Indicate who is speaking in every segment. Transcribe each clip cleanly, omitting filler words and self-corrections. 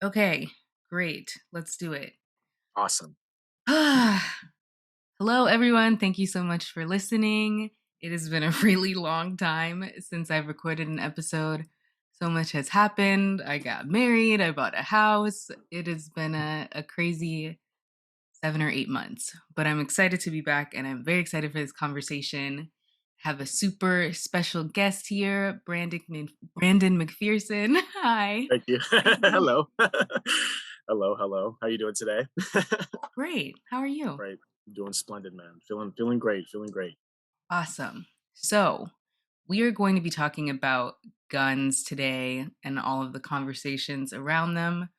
Speaker 1: Okay, great. Let's do it.
Speaker 2: Awesome.
Speaker 1: Hello, everyone. Thank you so much for listening. It has been a really long time since I've recorded an episode. So much has happened. I got married, I bought a house. It has been a crazy 7 or 8 months, but I'm excited to be back and I'm very excited for this conversation. Have a super special guest here, Brandon McPherson. Hi.
Speaker 2: Thank you.
Speaker 1: How are you doing?
Speaker 2: Hello. Hello. How you doing today?
Speaker 1: Great. How are you?
Speaker 2: Right. Doing splendid, man. Feeling great. Feeling great.
Speaker 1: Awesome. So, we are going to be talking about guns today and all of the conversations around them.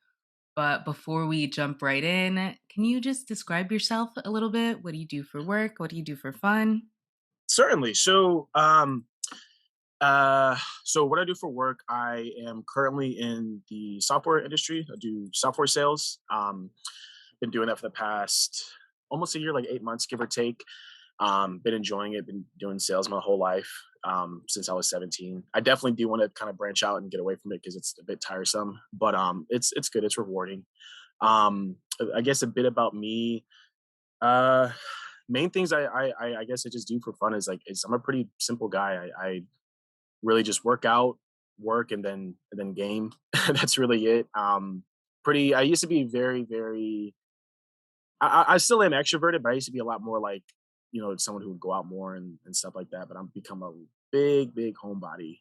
Speaker 1: But before we jump right in, can you just describe yourself a little bit? What do you do for work? What do you do for fun?
Speaker 2: Certainly. So what I do for work, I am currently in the software industry. I do software sales. Been doing that for the past almost a year, like 8 months, give or take. Been enjoying it, been doing sales my whole life, since I was 17. I definitely do want to kind of branch out and get away from it because it's a bit tiresome, but it's good, it's rewarding. I guess a bit about me. Uh, Main things I guess I just do for fun is I'm a pretty simple guy. I really just work out, work, and then game. That's really it. Pretty. I used to be very. I still am extroverted, but I used to be a lot more like, someone who would go out more and stuff like that. But I'm become a big homebody.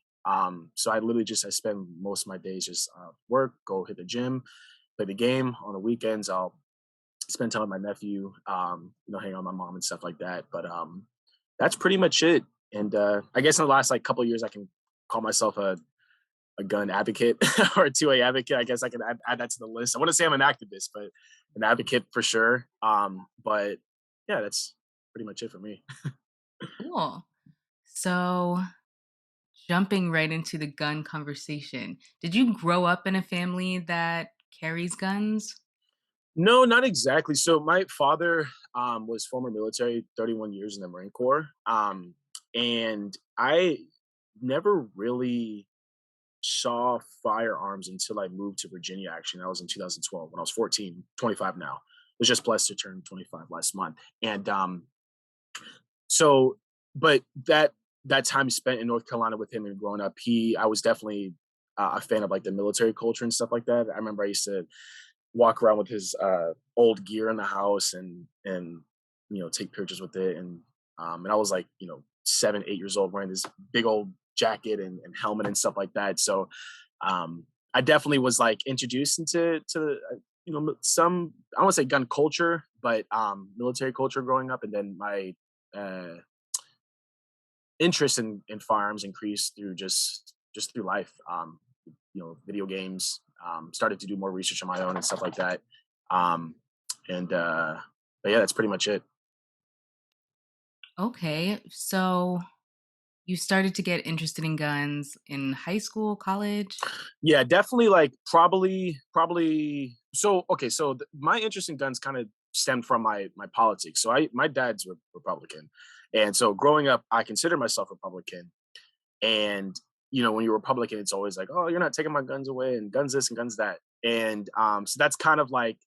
Speaker 2: So I literally just I spend most of my days just work, go hit the gym, play the game. On the weekends, I'll spend time with my nephew, hang out with my mom and stuff like that. But that's pretty much it. And I guess in the last like couple of years, I can call myself a gun advocate or a 2A advocate. I guess I can add that to the list. I want to say I'm an activist, but an advocate for sure. But yeah, that's pretty much it for me.
Speaker 1: Cool. So, jumping right into the gun conversation, did you grow up in a family that carries guns?
Speaker 2: No, not exactly. So my father was former military, 31 years in the Marine Corps. And I never really saw firearms until I moved to Virginia. Actually, that was in 2012 when I was 14, 25 now. Was just blessed to turn 25 last month. And so, but that time spent in North Carolina with him and growing up, I was definitely a fan of like the military culture and stuff like that. I remember I used to walk around with his old gear in the house and take pictures with it and I was like 7, 8 years old wearing this big old jacket and helmet and stuff like that. So I definitely was like introduced into some, I don't want to say gun culture, but military culture growing up, and then my uh, interest in firearms increased through just through life. Video games. Started to do more research on my own and stuff like that. Um, and but yeah, that's pretty much it.
Speaker 1: Okay. So, you started to get interested in guns in high school, college?
Speaker 2: Yeah, definitely. Like probably. So okay, so my interest in guns kind of stemmed from my politics. So my dad's Republican, and so growing up, I consider myself Republican. And when you're Republican, it's always like, oh, you're not taking my guns away, and guns this and guns that. And so that's kind of like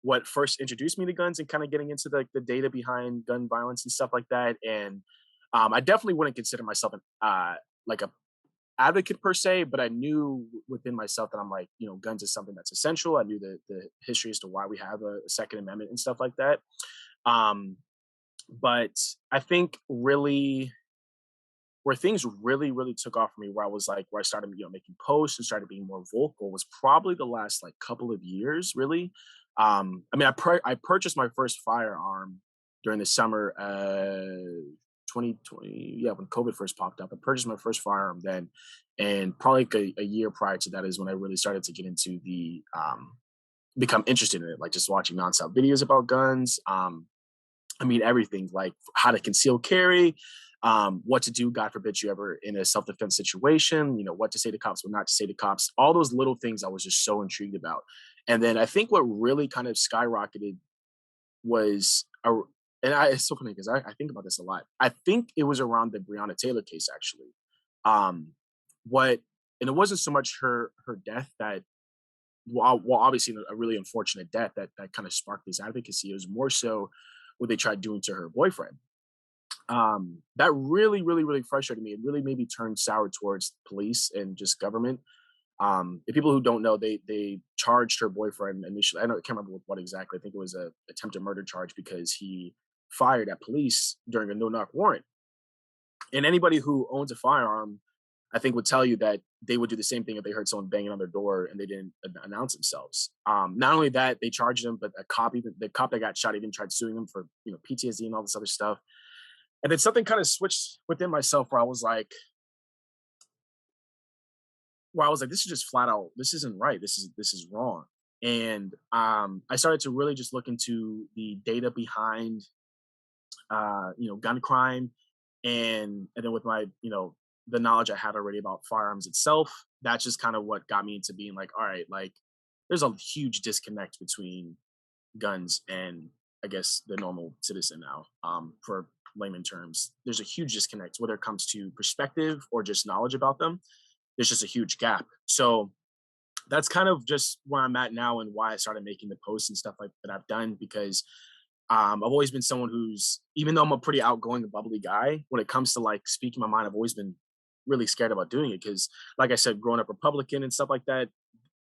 Speaker 2: what first introduced me to guns and kind of getting into the data behind gun violence and stuff like that. And I definitely wouldn't consider myself an like a advocate per se, but I knew within myself that I'm like, guns is something that's essential. I knew the history as to why we have a Second Amendment and stuff like that. Um, but I think really where things really took off for me, where I was like, where I started, making posts and started being more vocal, was probably the last like couple of years, really. I mean, I purchased my first firearm during the summer, 2020, yeah, when COVID first popped up. I purchased my first firearm then, and probably like a year prior to that is when I really started to get into the become interested in it, like just watching nonstop videos about guns. I mean, everything like how to conceal carry, what to do, God forbid you ever in a self defense situation, what to say to cops, what not to say to cops, all those little things I was just so intrigued about. And then I think what really kind of skyrocketed was, it's so funny because I think about this a lot. I think it was around the Breonna Taylor case, actually. Um, what, and it wasn't so much her death that while obviously a really unfortunate death that kind of sparked this advocacy, it was more so what they tried doing to her boyfriend. That really frustrated me. It really made me turn sour towards police and just government. The people who don't know, they charged her boyfriend initially. I can't remember what exactly. I think it was a attempted murder charge because he fired at police during a no knock warrant. And anybody who owns a firearm, I think, would tell you that they would do the same thing if they heard someone banging on their door and they didn't announce themselves. Not only that, they charged him, but even the cop that got shot, even tried suing him for PTSD and all this other stuff. And then something kind of switched within myself where I was like, this is just flat out, this isn't right. This is wrong. And I started to really just look into the data behind gun crime, and then with my the knowledge I had already about firearms itself, that's just kind of what got me into being like, all right, like there's a huge disconnect between guns and I guess the normal citizen now. For layman terms, there's a huge disconnect whether it comes to perspective or just knowledge about them. There's just a huge gap. So that's kind of just where I'm at now and why I started making the posts and stuff like that I've done because I've always been someone who's, even though I'm a pretty outgoing and bubbly guy, when it comes to like speaking my mind, I've always been really scared about doing it because, like I said, growing up Republican and stuff like that,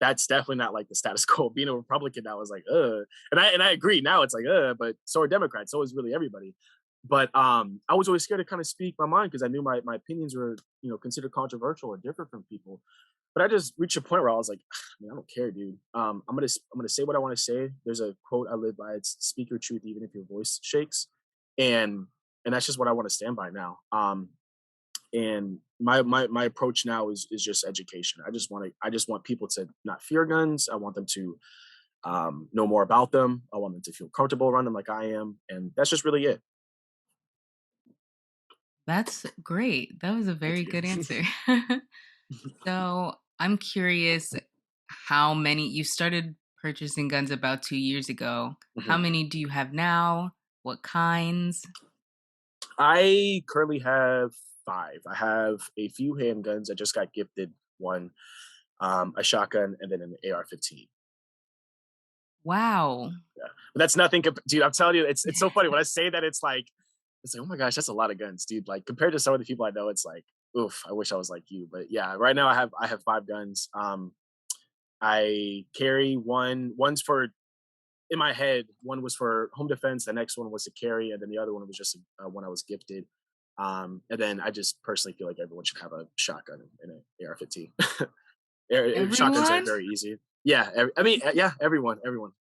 Speaker 2: that's definitely not like the status quo. Being a Republican now is like, and I agree. Now it's like, but so are Democrats. So is really everybody. But I was always scared to kind of speak my mind because I knew my opinions were, considered controversial or different from people. But I just reached a point where I was like, man, I don't care, dude. I'm gonna say what I want to say. There's a quote I live by. It's speak your truth even if your voice shakes, and and that's just what I want to stand by now. And my approach now is just education. I just want people to not fear guns. I want them to know more about them. I want them to feel comfortable around them like I am, and that's just really it.
Speaker 1: That's great. That was a
Speaker 2: Thank
Speaker 1: very
Speaker 2: you.
Speaker 1: good answer. So I'm curious how many you started purchasing guns about 2 years ago. How
Speaker 2: Mhm.
Speaker 1: many do you have now? What kinds?
Speaker 2: I currently have five. I have a few handguns. I just got gifted one, a shotgun, and then an AR-15.
Speaker 1: Wow.
Speaker 2: Yeah, but that's nothing, dude. I'm telling you, it's so funny when I say that. It's like, oh my gosh, that's a lot of guns, dude. Like compared to some of the people I know, it's like, oof, I wish I was like you. But yeah, right now I have five guns. I carry one. One's for in my head. One was for home defense. The next one was to carry, and then the other one was just one I was gifted. And then I just personally feel like everyone should have a shotgun and an AR-15. Shotguns are
Speaker 1: Everyone?
Speaker 2: very easy. Yeah, I mean, yeah, everyone,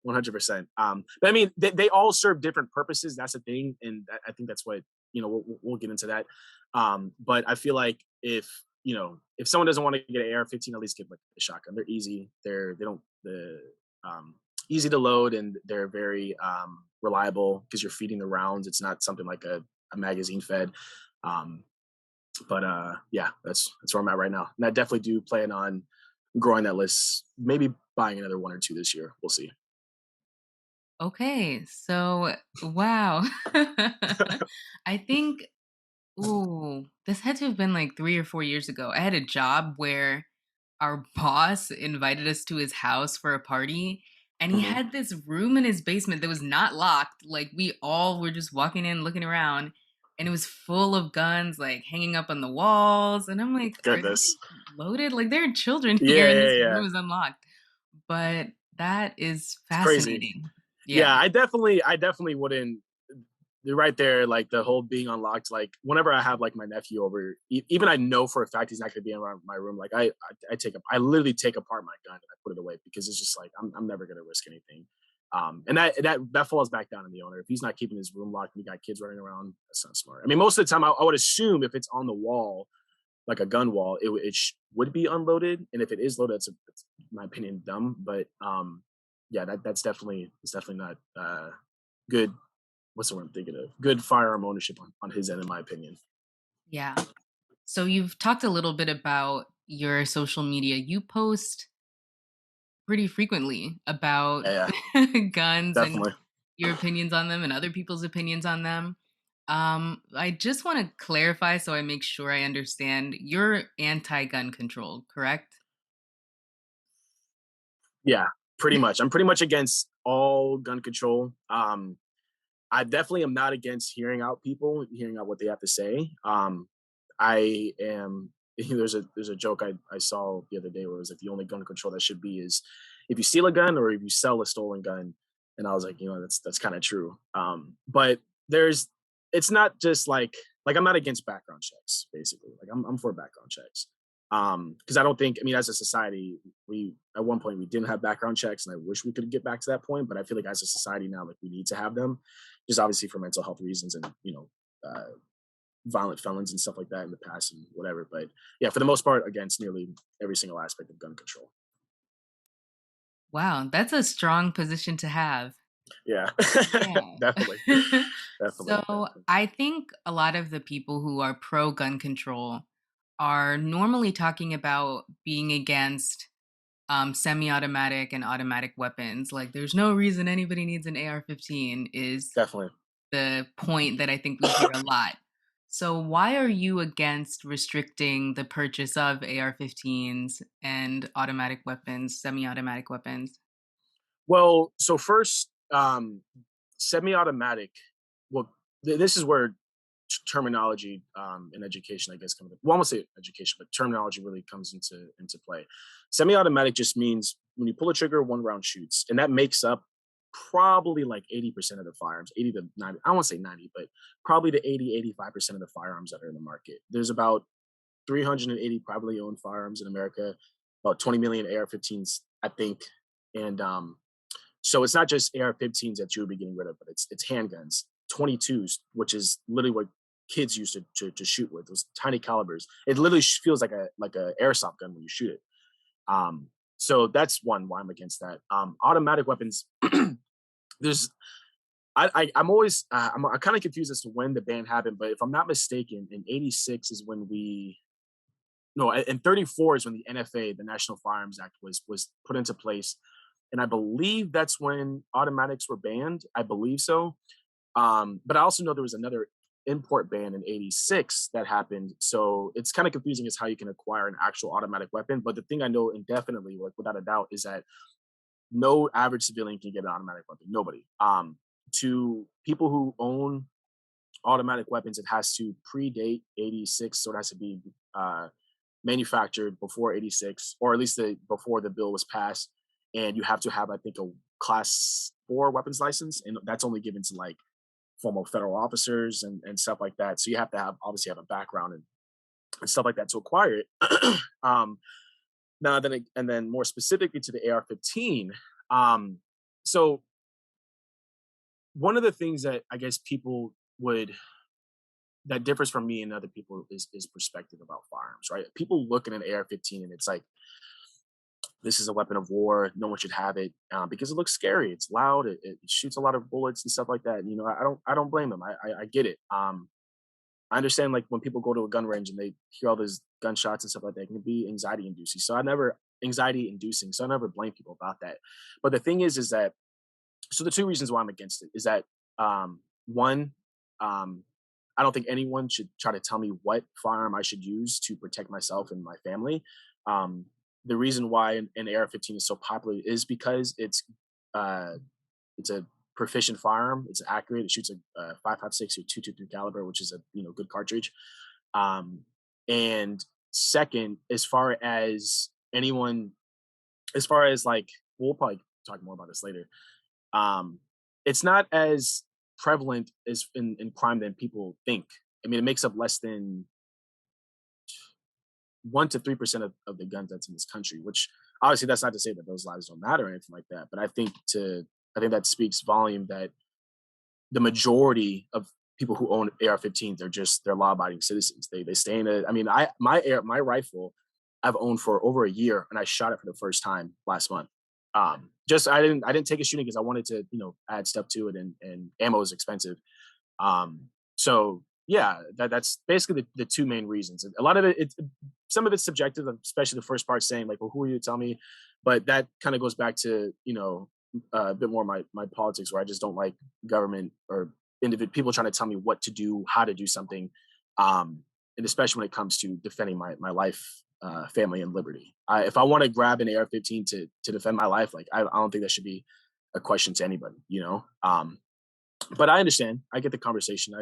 Speaker 2: 100%. But I mean, they all serve different purposes. That's the thing, and I think that's what we'll get into that. But I feel like if someone doesn't want to get an AR-15, at least get like a shotgun. They're easy. They don't the easy to load, and they're very reliable because you're feeding the rounds. It's not something like a magazine fed. Um, but yeah, that's where I'm at right now, and I definitely do plan on growing that list. Maybe buying another one or two this year. We'll see.
Speaker 1: Okay. So, wow. I think, ooh, this had to have been like 3 or 4 years ago. I had a job where our boss invited us to his house for a party, and he
Speaker 2: Hmm.
Speaker 1: had this room in his basement that was not locked. Like, we all were just walking in, looking around, and it was full of guns, like hanging up on the walls. And I'm like, are
Speaker 2: Goodness.
Speaker 1: these loaded? Like, there are children here,
Speaker 2: Yeah,
Speaker 1: and
Speaker 2: yeah,
Speaker 1: this
Speaker 2: yeah.
Speaker 1: room is unlocked. But that is
Speaker 2: It's crazy.
Speaker 1: fascinating.
Speaker 2: Yeah,
Speaker 1: Yeah.
Speaker 2: I definitely wouldn't. You're right there, like the whole being unlocked. Like whenever I have like my nephew over, even I know for a fact he's not going to be in my room. Like I literally take apart my gun and I put it away because it's just like I'm never going to risk anything. And that falls back down on the owner. If he's not keeping his room locked, and we got kids running around. That's not smart. I mean, most of the time, I would assume if it's on the wall, like a gun wall, would be unloaded, and if it is loaded, that's in my opinion dumb. But yeah, that's definitely not good. What's the word I'm thinking of? Good firearm ownership on his end, in my opinion.
Speaker 1: Yeah. So you've talked a little bit about your social media. You post pretty frequently about
Speaker 2: Yeah, yeah,
Speaker 1: guns and
Speaker 2: definitely.
Speaker 1: your opinions on them and other people's opinions on them. I just want to clarify so I make sure I understand. You're anti gun control, correct?
Speaker 2: Yeah, pretty much. I'm pretty much against all gun control. I definitely am not against hearing out people, hearing out what they have to say. I am. There's a joke I saw the other day where it was like the only gun control that should be is if you steal a gun or if you sell a stolen gun. And I was like, that's kind of true. But there's it's not just like I'm not against background checks. Basically, like I'm for background checks. Because I don't think, I mean, as a society, we at one point we didn't have background checks, and I wish we could get back to that point. But I feel like as a society now, like we need to have them, just obviously for mental health reasons and violent felons and stuff like that in the past and whatever. But yeah, for the most part, against nearly every single aspect of gun control.
Speaker 1: Wow, that's a strong position to have.
Speaker 2: Yeah,
Speaker 1: Yeah.
Speaker 2: definitely, definitely,
Speaker 1: So
Speaker 2: definitely,
Speaker 1: I think a lot of the people who are pro gun control are normally talking about being against semi automatic and automatic weapons. Like, there's no reason anybody needs an AR 15, is
Speaker 2: definitely.
Speaker 1: the point that I think we hear a lot. So, why are you against restricting the purchase of AR 15s and automatic weapons, semi automatic weapons?
Speaker 2: Well, so first, semi-automatic. Well, this is where terminology in education, I guess, comes. Well, I won't say education, but terminology really comes into play. Semi-automatic just means when you pull a trigger, one round shoots, and that makes up probably like 80% of the firearms, 80 to 90. I won't say 90, but probably the 80, 85% of the firearms that are in the market. There's about 380 privately owned firearms in America, about 20 million AR-15s, I think, and so it's not just AR-15s that you would be getting rid of, but it's handguns, 22s, which is literally what kids used to shoot with those tiny calibers. It literally feels like a airsoft gun when you shoot it. So that's one why I'm against that. Automatic weapons. There's I'm always I'm kind of confused as to when the ban happened, but if I'm not mistaken, in '86 is when we no, in '34 is when the NFA, the National Firearms Act, was put into place, and I believe that's when automatics were banned. I believe so. But I also know there was another import ban in '86 that happened. So it's kind of confusing as how you can acquire an actual automatic weapon. But the thing I know indefinitely, like without a doubt, is that no average civilian can get an automatic weapon. Nobody. To people who own automatic weapons, it has to predate '86, so it has to be manufactured before '86, or at least before the bill was passed. And you have to have, I think, a class 4 weapons license, and that's only given to like former federal officers and stuff like that. So you have to have obviously have a background and stuff like that to acquire it. Now then, and then more specifically to the AR-15. So one of the things that I guess people would that differs from me and other people is perspective about firearms, right? People look at an AR-15 and it's like, this is a weapon of war. No one should have it because it looks scary. It's loud. It shoots a lot of bullets and stuff like that. And, I don't blame them. I get it. I understand like when people go to a gun range and they hear all those gunshots and stuff like that, it can be anxiety inducing. So I never blame people about that. But the thing is that so the two reasons why I'm against it is that one, um, I don't think anyone should try to tell me what firearm I should use to protect myself and my family. Um, the reason why an AR-15 is so popular is because uh, it's a proficient firearm. It's accurate. It shoots a 5.56 or 2.23 caliber, which is a good cartridge. Um, and second, as far as like, we'll probably talk more about this later. Um, it's not as prevalent as in crime than people think. I mean, it makes up less than 1 to 3% of the guns that's in this country, which obviously that's not to say that those lives don't matter or anything like that. But I think that speaks volume that the majority of people who own AR-15s, they're law abiding citizens. They stay in a. I mean, my rifle I've owned for over a year, and I shot it for the first time last month. Just I didn't take it shooting because I wanted to add stuff to it, and ammo is expensive. So yeah, that's basically the two main reasons. A lot of some of it's subjective, especially the first part saying like, well, who are you to tell me? But that kind of goes back to a bit more my politics, where I just don't like government or individual people trying to tell me what to do, how to do something, and especially when it comes to defending my life family and liberty. If I want to grab an AR-15 to defend my life, like I don't think that should be a question to anybody, you know. But I understand. I get the conversation.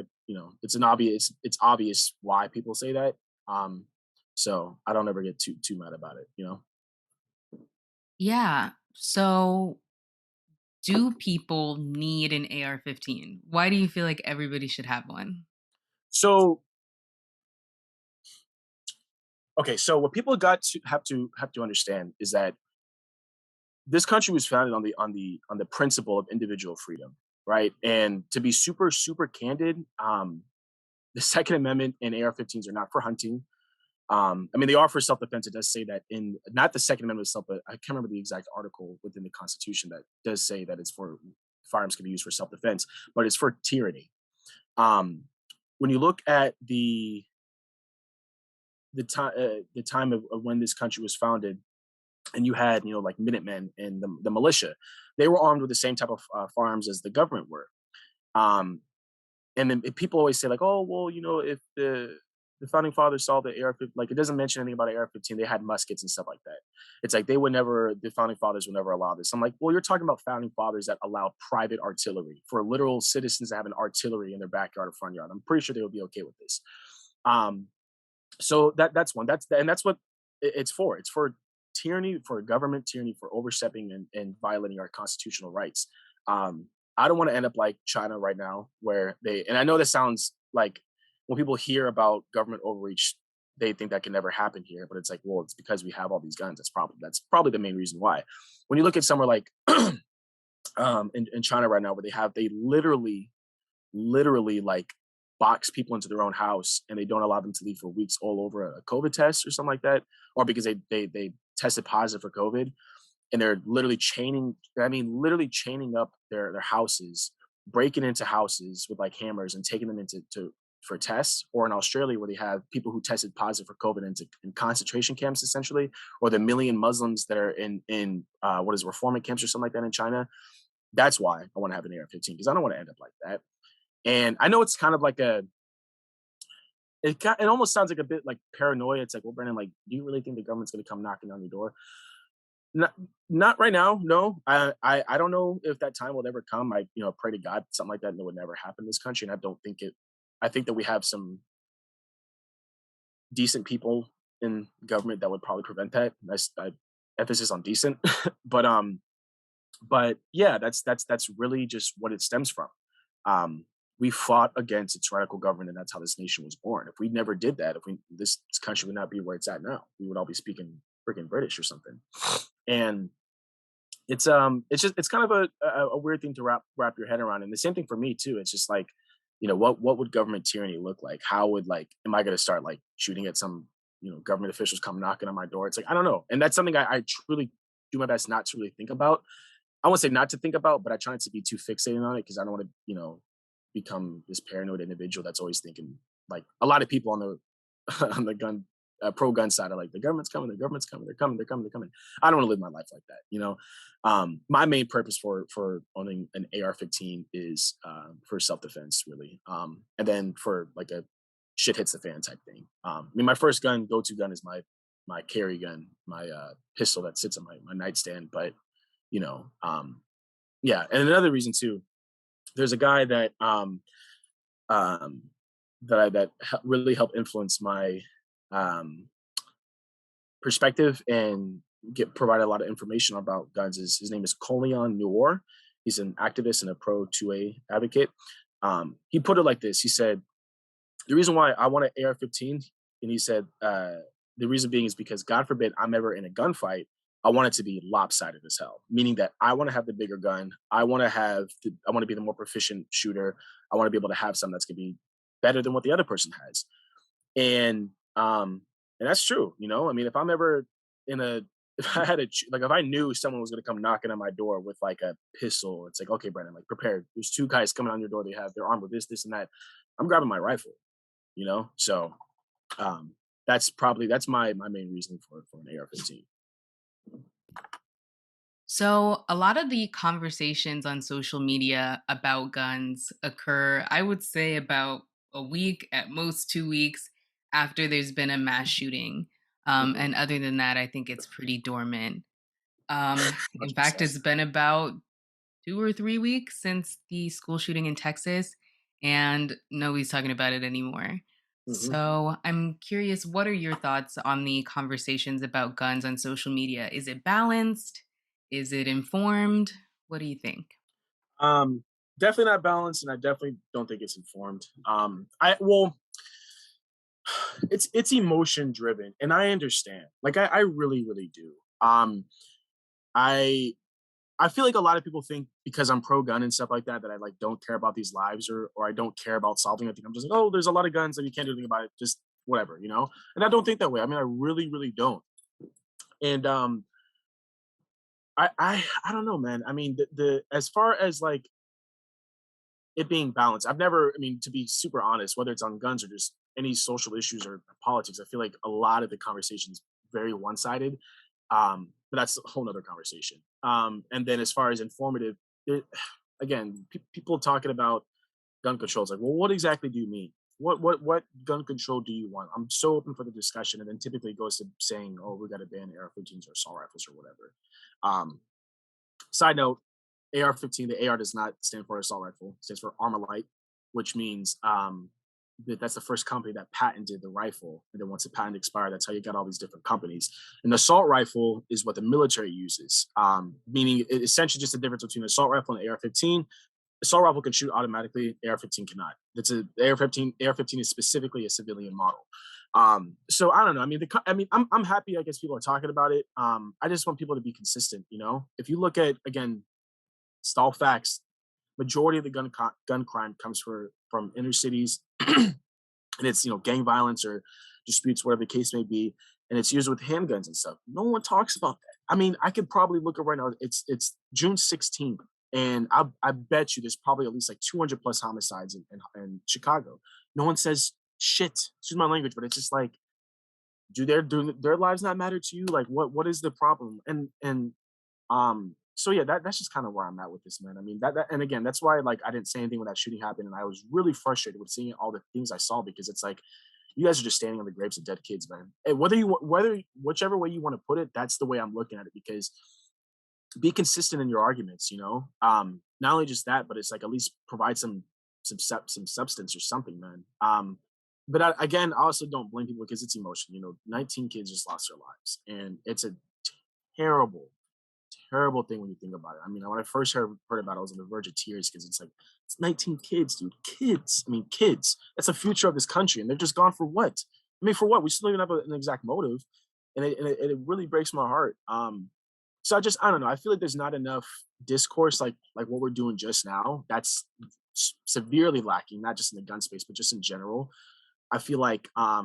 Speaker 2: It's an obvious. It's obvious why people say that. Um, so I don't ever get too mad about it, you know.
Speaker 1: Yeah. So, do people need an AR-15? Why do you feel like everybody should have one?
Speaker 2: So okay, so what people got to have to understand is that this country was founded on the principle of individual freedom, right? And to be super candid, the Second Amendment and AR-15s are not for hunting. I mean, they are for self-defense. It does say that in not the Second Amendment itself, but I can't remember the exact article within the Constitution that does say that it's for firearms can be used for self-defense, but it's for tyranny. Um, when you look at the time of when this country was founded, and you had like Minutemen and the militia, they were armed with the same type of firearms as the government were. Um, and then people always say like, oh well, if the founding fathers saw the AR-15, like it doesn't mention anything about AR-15. They had muskets and stuff like that. It's like the founding fathers would never allow this. I'm like, well, you're talking about founding fathers that allowed private artillery for literal citizens to have an artillery in their backyard or front yard. I'm pretty sure they would be okay with this. Um, so that's one. That's what it's for. It's for tyranny, for government tyranny, for overstepping and violating our constitutional rights. I don't want to end up like China right now, where and I know this sounds like when people hear about government overreach, they think that can never happen here. But it's like, well, it's because we have all these guns. That's probably the main reason why. When you look at somewhere like in China right now, where they literally like box people into their own house and they don't allow them to leave for weeks all over a COVID test or something like that, or because they tested positive for COVID, and they're literally literally chaining up their houses, breaking into houses with like hammers and taking them for tests, or in Australia where they have people who tested positive for COVID in concentration camps essentially, or the million Muslims that are in what is it, reforming camps or something like that in China. That's why I want to have an AR-15, because I don't want to end up like that. And I know it's kind of like it almost sounds like a bit like paranoia. It's like, well, Brandon, like, do you really think the government's going to come knocking on your door? Not, not right now. No, I don't know if that time will ever come. I pray to God something like that would never happen in this country, and I don't think it. I think that we have some decent people in government that would probably prevent that. Emphasis on decent, but but yeah, that's really just what it stems from. Um, we fought against a tyrannical government, and that's how this nation was born. If we never did that, if we this country would not be where it's at now. We would all be speaking freaking British or something. And it's kind of a weird thing to wrap your head around. And the same thing for me too. It's just like, what would government tyranny look like? How would, like, am I going to start like shooting at some government officials come knocking on my door? It's like, I don't know. And that's something I truly do my best not to really think about. I won't say not to think about, but I try not to be too fixated on it, because I don't want to, become this paranoid individual that's always thinking, like a lot of people on the on the gun pro gun side are like, the government's coming, the government's coming, they're coming. I don't want to live my life like that. My main purpose for owning an AR-15 is for self defense, really, and then for like a shit hits the fan type thing. I mean, my first go to gun is my carry gun, my pistol that sits on my nightstand, but you know, um, yeah. And another reason too, there's a guy um, that really helped influence my um, perspective and get provided a lot of information about guns. His name is Colion Noir. He's an activist and a pro 2A advocate. He put it like this. He said, the reason why I want an AR-15, and he said, the reason being is because, God forbid, I'm ever in a gunfight, I want it to be lopsided as hell. Meaning that I want to have the bigger gun. I want to be the more proficient shooter. I want to be able to have something that's going to be better than what the other person has. And and that's true. I mean, if I'm ever in a if I had a like if I knew someone was going to come knocking on my door with like a pistol, it's like, okay, Brandon, like, prepare. There's two guys coming on your door. They're armed with this and that. I'm grabbing my rifle. So um that's my main reason for an AR-15.
Speaker 1: So, a lot of the conversations on social media about guns occur, I would say, about a week, at most 2 weeks after there's been a mass shooting.
Speaker 2: Mhm.
Speaker 1: And other than that, I think it's pretty dormant. In fact,
Speaker 2: 100%.
Speaker 1: it's been about 2 or 3 weeks since the school shooting in Texas, and nobody's talking about it anymore.
Speaker 2: Mhm.
Speaker 1: So I'm curious, what are your thoughts on the conversations about guns on social media? Is it balanced? Is it informed? What do you think?
Speaker 2: Um, Definitely not balanced, and I definitely don't think it's informed. I well, it's emotion driven, and I understand. Like I really, really do. I I feel like a lot of people think because I'm pro gun and stuff like that that I like don't care about these lives or I don't care about solving anything. I'm just like, oh, there's a lot of guns and you can't do anything about it. Just whatever, you know. And I don't think that way. I mean, I really, really don't. And I don't know, man. I mean, the as far as like it being balanced, I've never. I mean, to be super honest, whether it's on guns or just any social issues or politics, I feel like a lot of the conversations very one sided. But that's a whole nother conversation. And then as far as informative, it, again, people talking about gun control is like, well, what exactly do you mean? What gun control do you want? I'm so open for the discussion, and then typically it goes to saying, oh, we got to ban AR-15s or assault rifles or whatever. Um, Side note: AR-15, the AR does not stand for assault rifle; it stands for Armalite, which means that's the first company that patented the rifle. And then once the patent expired, that's how you got all these different companies. An assault rifle is what the military uses, meaning essentially just the difference between an assault rifle and AR-15. Assault rifle can shoot automatically. AR-15 cannot. That's a AR-15. AR-15 is specifically a civilian model. So I don't know. I mean, I'm happy. I guess people are talking about it. I just want people to be consistent. You know, if you look at again, stall facts, majority of the gun crime comes from inner cities, and it's gang violence or disputes, whatever the case may be, and it's used with handguns and stuff. No one talks about that. I mean, I could probably look at right now. It's June 16th, and I bet you there's probably at least like 200 plus homicides in Chicago. No one says shit. Excuse my language, but it's just like, do their lives not matter to you? Like, what is the problem? So yeah, that's just kind of where I'm at with this, man. I mean, and again, that's why like I didn't say anything when that shooting happened, and I was really frustrated with seeing all the things I saw because it's like you guys are just standing on the graves of dead kids, man. And whether whichever way you want to put it, that's the way I'm looking at it because be consistent in your arguments, you know. Not only just that, but it's like at least provide some substance or something, man. But again, I also don't blame people because it's emotion. 19 kids just lost their lives, and it's a terrible terrible thing when you think about it. I mean, when I first heard about it, I was on the verge of tears because it's like it's 19 kids, dude. Kids. I mean, kids. That's the future of this country, and they're just gone for what? I mean, for what? We still don't even have an exact motive, and it really breaks my heart. So I don't know. I feel like there's not enough discourse like what we're doing just now. That's severely lacking, not just in the gun space, but just in general. I feel like a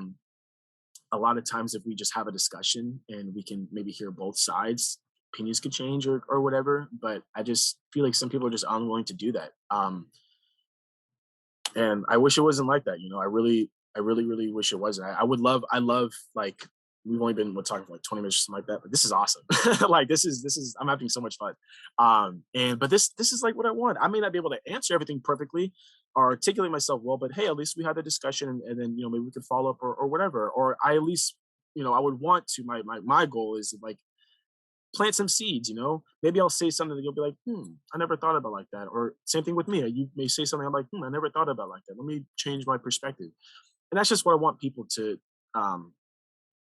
Speaker 2: lot of times if we just have a discussion and we can maybe hear both sides, opinions could change or whatever. But I just feel like some people are just unwilling to do that. And I wish it wasn't like that. I really wish it wasn't. I love like we've only been talking for like 20 minutes or something like that, but this is awesome. Like this is I'm having so much fun. But this is like what I want. I may not be able to answer everything perfectly or articulate myself well, but hey, at least we had the discussion and then maybe we could follow up or whatever. Or I at least, I would want to my goal is to like plant some seeds, maybe I'll say something that you'll be like, I never thought about like that. Or same thing with me. You may say something I'm like, I never thought about like that. Let me change my perspective. And that's just what I want people to um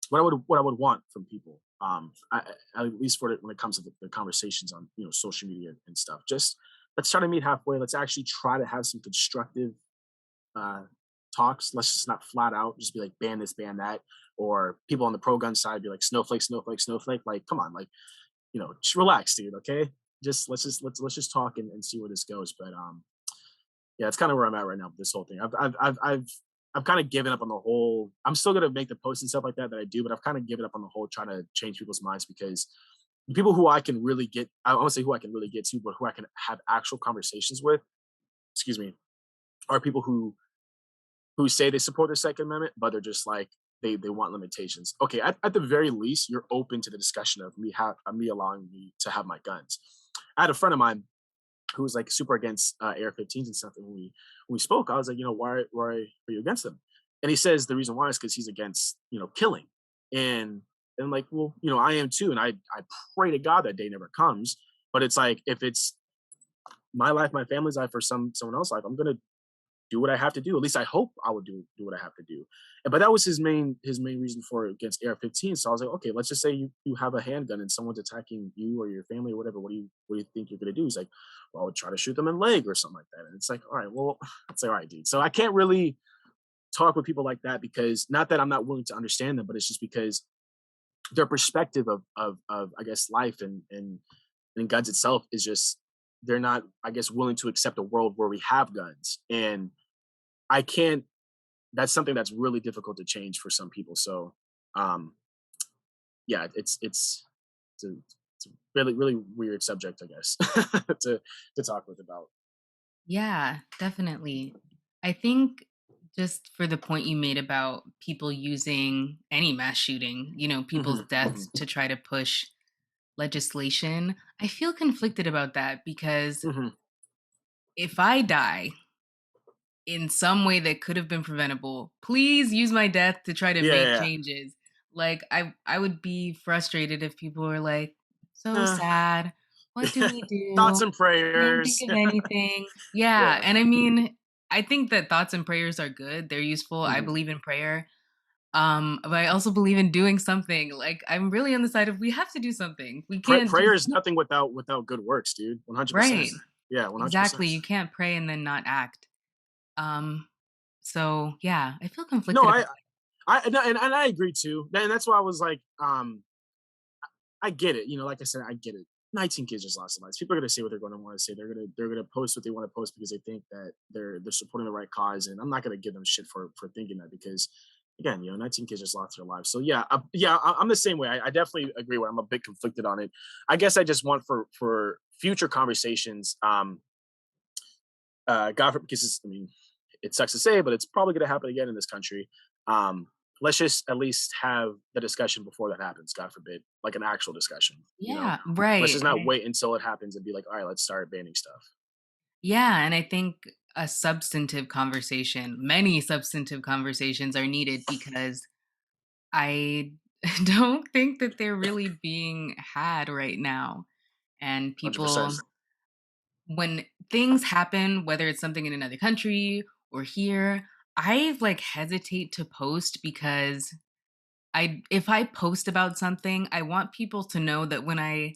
Speaker 2: what I would want from people. At least when it comes to the conversations on social media and stuff. Just let's try to meet halfway. Let's actually try to have some constructive uh talks. Let's just not flat out just be like ban this, ban that, or people on the pro gun side be like snowflake, snowflake, snowflake. Like, come on, like just relax, dude. Okay, let's just talk and see where this goes. But yeah, it's kind of where I'm at right now with this whole thing. I've kind of given up on the whole. I'm still gonna make the posts and stuff like that I do, but I've kind of given up on the whole trying to change people's minds because the people who I can really get, I won't say who I can really get to, but who I can have actual conversations with, excuse me, are people who say they support the Second Amendment, but they're just like they want limitations. Okay, at the very least, you're open to the discussion of me allowing me to have my guns. I had a friend of mine who was like super against AR-15s and stuff. And when we spoke, I was like, why are you against them? And he says the reason why is because he's against killing. And and like, well, I am too, and I pray to God that day never comes. But it's like, if it's my life, my family's life, or someone else's life, I'm gonna do what I have to do. At least I hope I would do what I have to do. But that was his main reason for against AR-15. So I was like, okay, let's just say you have a handgun and someone's attacking you or your family or whatever. What do you think you're gonna do? He's like, well, I would try to shoot them in the leg or something like that. And it's like, all right, well, it's like, all right, dude. So I can't really talk with people like that, because not that I'm not willing to understand them, but it's just because their perspective of I guess life and guns itself is just, they're not, I guess, willing to accept a world where we have guns. And I can't, that's something that's really difficult to change for some people. So um yeah, it's a really really weird subject, I guess, to talk with about.
Speaker 1: Yeah, definitely. I think just for the point you made about people using any mass shooting, people's
Speaker 2: Hmm.
Speaker 1: deaths
Speaker 2: Hmm.
Speaker 1: to try to push legislation, I feel conflicted about that because
Speaker 2: Hmm.
Speaker 1: if I die in some way that could have been preventable, please use my death to try to
Speaker 2: Yeah,
Speaker 1: make
Speaker 2: yeah,
Speaker 1: changes. Like I would be frustrated if people were like, "So
Speaker 2: yeah.
Speaker 1: sad. What do we
Speaker 2: Thoughts
Speaker 1: do?
Speaker 2: and
Speaker 1: Can't think
Speaker 2: prayers.
Speaker 1: of anything." Yeah,
Speaker 2: Yeah.
Speaker 1: and I mean, I think that thoughts and prayers are good. They're useful. I
Speaker 2: Hmm.
Speaker 1: believe in prayer. But I also believe in doing something. Like I'm really on the side of we have to do something. We can't
Speaker 2: Prayer
Speaker 1: just
Speaker 2: is nothing without good works, dude. 100%.
Speaker 1: right.
Speaker 2: Yeah, 100%.
Speaker 1: Exactly. You can't pray and then not act. Um so yeah, I feel
Speaker 2: No,
Speaker 1: conflicted about
Speaker 2: no, and I agree too. And that's why I was like, I get it. Like I said, I get it. 19 kids just lost their lives. People are gonna say what they're gonna want to say. They're gonna post what they want to post because they think that they're supporting the right cause. And I'm not gonna give them shit for thinking that, because again, 19 kids just lost their lives. So yeah, yeah, I'm the same way. I definitely agree with. I'm a bit conflicted on it. I guess I just want for future conversations. God forbid, because I mean, it sucks to say, but it's probably going to happen again in this country. Um, let's just at least have the discussion before that happens. God forbid, like an actual discussion.
Speaker 1: yeah,
Speaker 2: Let's
Speaker 1: right.
Speaker 2: just not wait until it happens and be like, all right, let's start banning stuff.
Speaker 1: Yeah, and I think a substantive conversation, many substantive conversations are needed because I don't think that they're really being had right now. And
Speaker 2: 100%.
Speaker 1: people, when things happen, whether it's something in another country or here, I like hesitate to post because if I post about something, I want people to know that when I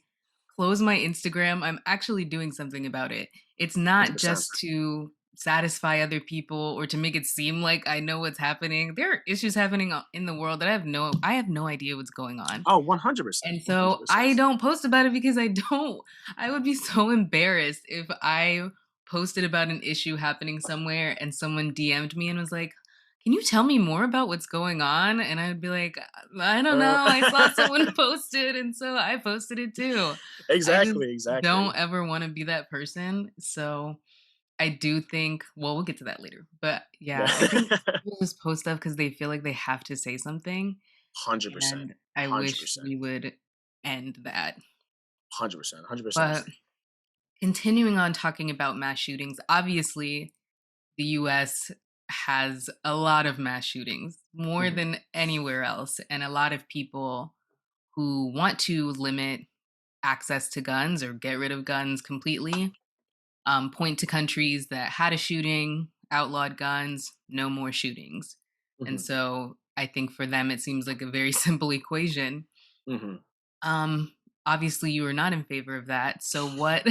Speaker 1: close my Instagram, I'm actually doing something about it. It's not
Speaker 2: 100%.
Speaker 1: just to satisfy other people or to make it seem like I know what's happening. There are issues happening in the world that I have no idea what's going on.
Speaker 2: Oh, 100%.
Speaker 1: And so
Speaker 2: 100%.
Speaker 1: I don't post about it because I would be so embarrassed if I posted about an issue happening somewhere and someone DM'd me and was like, "Can you tell me more about what's going on?" And I'd be like, "I don't
Speaker 2: Uh,
Speaker 1: know. I saw someone posted and so I posted it too." I just
Speaker 2: exactly. Exactly.
Speaker 1: don't ever want to be that person. So I do think, well, we'll get to that later. But
Speaker 2: Yeah.
Speaker 1: yeah, I think people just post stuff because they feel like they have to say something.
Speaker 2: 100%.
Speaker 1: And I wish
Speaker 2: 100%.
Speaker 1: we would end that.
Speaker 2: 100%. 100%.
Speaker 1: But continuing on talking about mass shootings, obviously, the US has a lot of mass shootings, more
Speaker 2: Hmm.
Speaker 1: than anywhere else, and a lot of people who want to limit access to guns or get rid of guns completely point to countries that had a shooting, outlawed guns, no more shootings. And
Speaker 2: Hmm.
Speaker 1: so I think for them, it seems like a very simple equation.
Speaker 2: Hmm.
Speaker 1: Um, Obviously, you are not in favor of that. So, what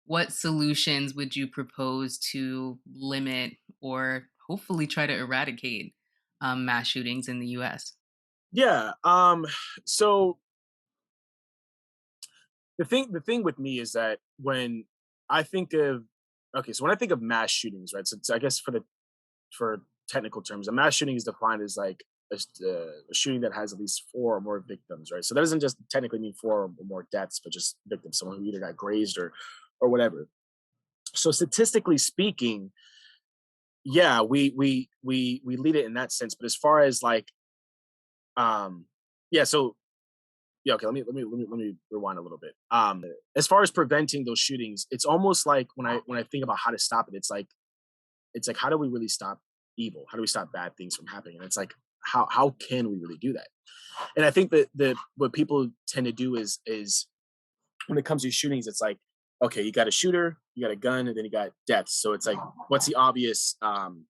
Speaker 1: what solutions would you propose to limit or hopefully try to eradicate mass shootings in the U.S.?
Speaker 2: Yeah. So the thing with me is that when I think of okay, so when I think of mass shootings, right? So I guess for technical terms, a mass shooting is defined as like a shooting that has at least four or more victims, right? So that doesn't just technically mean four or more deaths, but just victims, someone who either got grazed or whatever. So statistically speaking, yeah, we lead it in that sense. But as far as like, um, yeah, so yeah, okay, let me rewind a little bit. As far as preventing those shootings, it's almost like when I think about how to stop it, it's like how do we really stop evil? How do we stop bad things from happening? And it's like how can we really do that? And I think that what people tend to do is when it comes to shootings, it's like, okay, you got a shooter, you got a gun, and then you got deaths. So it's like, what's the obvious common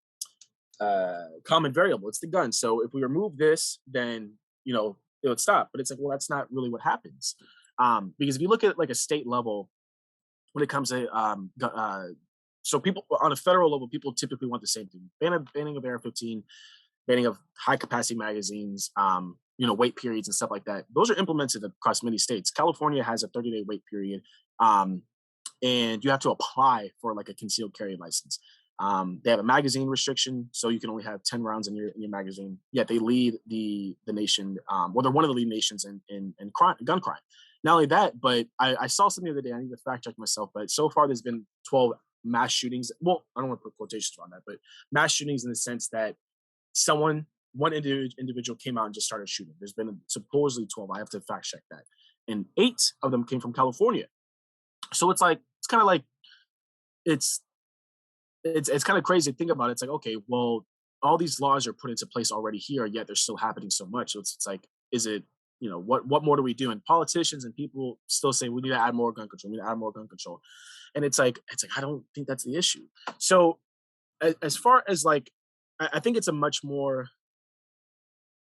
Speaker 2: variable? It's the gun. So if we remove this, then it would stop. But it's like, well, that's not really what happens. Because if you look at like a state level, when it comes to so people on a federal level, people typically want the same thing: banning of AR-15, banning of high capacity magazines, wait periods and stuff like that. Those are implemented across many states. California has a 30-day wait period, and you have to apply for like a concealed carry license. They have a magazine restriction, so you can only have 10 rounds in your magazine. Yet they lead the nation. Well, they're one of the lead nations in crime, gun crime. Not only that, but I saw something the other day. I need to fact check myself, but so far there's been 12 mass shootings. Well, I don't want to put quotations on that, but mass shootings in the sense that one individual came out and just started shooting. There's been supposedly 12. I have to fact check that, and 8 of them came from California. So it's kind of like it's it's kind of crazy to think about it. It's like, okay, well, all these laws are put into place already here, yet they're still happening so much. So it's like, is it, what more do we do? And politicians and people still say we need to add more gun control. We need to add more gun control. And it's like I don't think that's the issue. So as far as like, I think it's a much more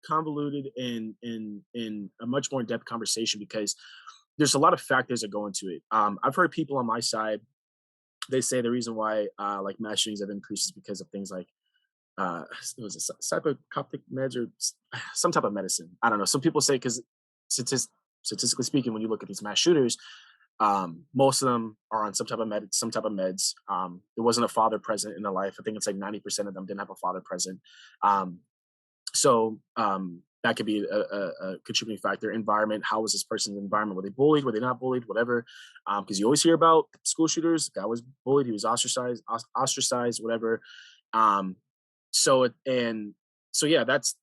Speaker 2: convoluted and a much more in-depth conversation because there's a lot of factors that go into it. I've heard people on my side, they say the reason why like mass shootings have increased is because of things like it was a psychoptic meds or some type of medicine. I don't know. Some people say because statistically speaking, when you look at these mass shooters, most of them are on some type of meds. There wasn't a father present in their life. I think it's like 90% of them didn't have a father present. So that could be a contributing factor. Environment. How was this person's environment? Were they bullied? Were they not bullied? Whatever. Because you always hear about school shooters. The guy was bullied. He was ostracized. Whatever. Um, so yeah, that's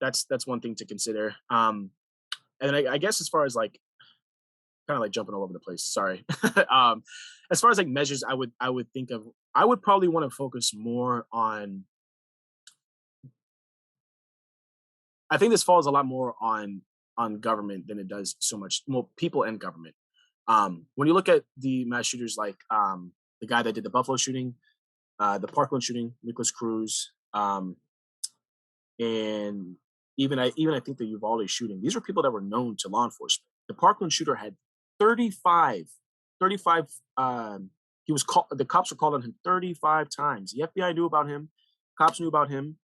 Speaker 2: one thing to consider. And I guess as far as like kind of like jumping all over the place. Sorry. As far as like measures, I would think of. I would probably want to focus more on. I think this falls a lot more on government than it does so much well people and government. When you look at the mass shooters like the guy that did the Buffalo shooting, the Parkland shooting, Nicholas Cruz, and even I think the Uvalde shooting. These were people that were known to law enforcement. The Parkland shooter had 35, 35. He was called. The cops were called on him 35 times. The FBI knew about him. Cops knew about him.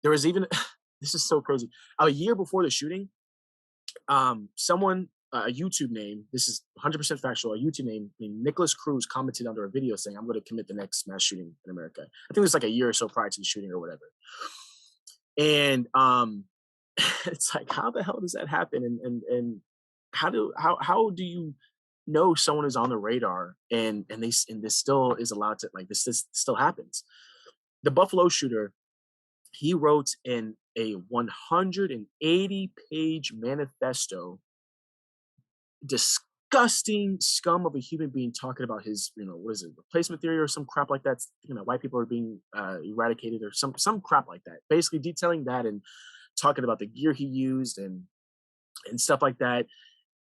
Speaker 2: There was even this is so crazy. A year before the shooting, someone a YouTube name. This is 100% factual. A YouTube name named Nicholas Cruz commented under a video saying, "I'm going to commit the next mass shooting in America." I think it was like a year or so prior to the shooting or whatever. And it's like, how the hell does that happen? And how do you know someone is on the radar and this still is allowed to like this still happens? The Buffalo shooter, he wrote in a 180-page manifesto, disgusting scum of a human being talking about his, what is it, replacement theory or some crap like that. White people are being eradicated or some crap like that. Basically detailing that and talking about the gear he used and stuff like that.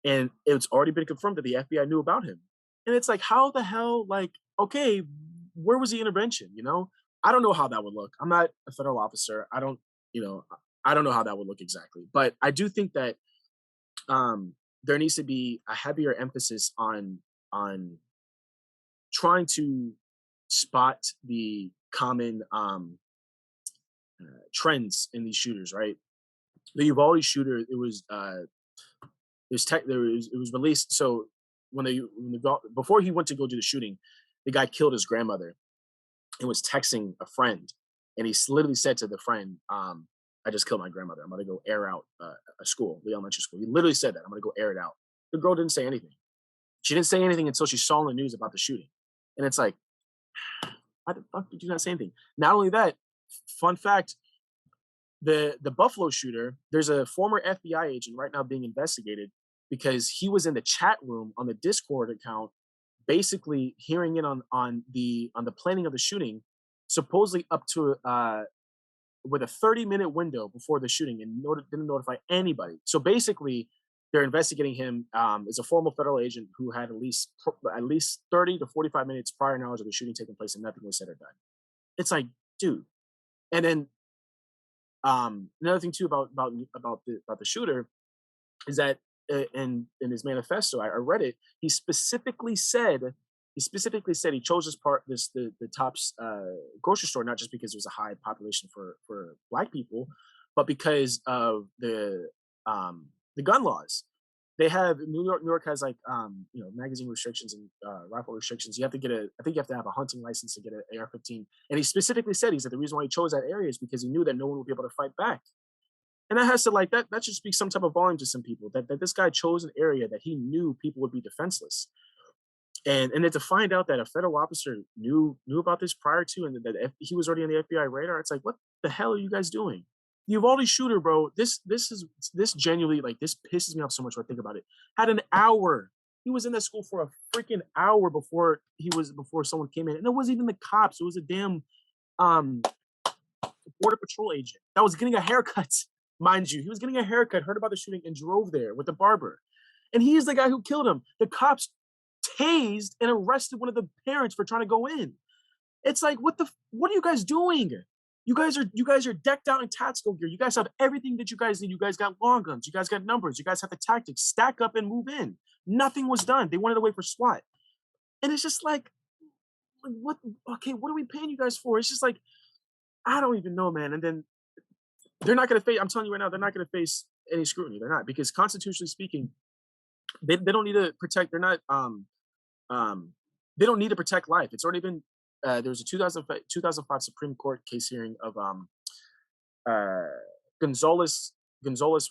Speaker 2: And it's already been confirmed that the FBI knew about him. And it's like, how the hell, like, okay, where was the intervention? I don't know how that would look. I'm not a federal officer. You know, I don't know how that would look exactly. But I do think that there needs to be a heavier emphasis on trying to spot the common trends in these shooters. Right, the Uvalde shooter, it was released. So before he went to go do the shooting, the guy killed his grandmother and was texting a friend, and he literally said to the friend, "I just killed my grandmother. I'm going to go air out a school, the elementary school." He literally said that. "I'm going to go air it out." The girl didn't say anything. She didn't say anything until she saw in the news about the shooting, and it's like, why the fuck did you not say anything? Not only that, fun fact: the Buffalo shooter, there's a former FBI agent right now being investigated because he was in the chat room on the Discord account, basically hearing in on the planning of the shooting, supposedly up to with a 30-minute window before the shooting and didn't notify anybody. So basically, they're investigating him as a former federal agent who had at least 30 to 45 minutes prior knowledge of the shooting taking place, and nothing was said or done. It's like, dude. And then another thing too about the shooter is that in his manifesto, I read it. He specifically said he chose the top's grocery store not just because there's a high population for black people, but because of the gun laws. They have New York has like magazine restrictions and rifle restrictions. I think you have to have a hunting license to get an AR-15. And he specifically said he said the reason why he chose that area is because he knew that no one would be able to fight back. And that has to like that should speak some type of volume to some people that this guy chose an area that he knew people would be defenseless. And then to find out that a federal officer knew about this prior to, and that he was already on the FBI radar, it's like, what the hell are you guys doing? Uvalde shooter, bro. This genuinely like this pisses me off so much when I think about it. Had an hour. He was in that school for a freaking hour before someone came in, and it wasn't even the cops. It was a damn um border patrol agent that was getting a haircut, mind you. He was getting a haircut, heard about the shooting, and drove there with the barber. And he's the guy who killed him. The cops tased and arrested one of the parents for trying to go in. It's like, what are you guys doing? You guys are decked out in tactical gear. You guys have everything that you guys need. You guys got long guns. You guys got numbers. You guys have the tactics. Stack up and move in. Nothing was done. They wanted to wait for SWAT. And it's just like what? Okay, what are we paying you guys for? It's just like I don't even know, man. And then they're not going to face. I'm telling you right now, they're not going to face any scrutiny. They're not because constitutionally speaking, they don't need to protect. Um, they don't need to protect life. It's already been there was a 2005 Supreme Court case hearing of uh, Gonzalez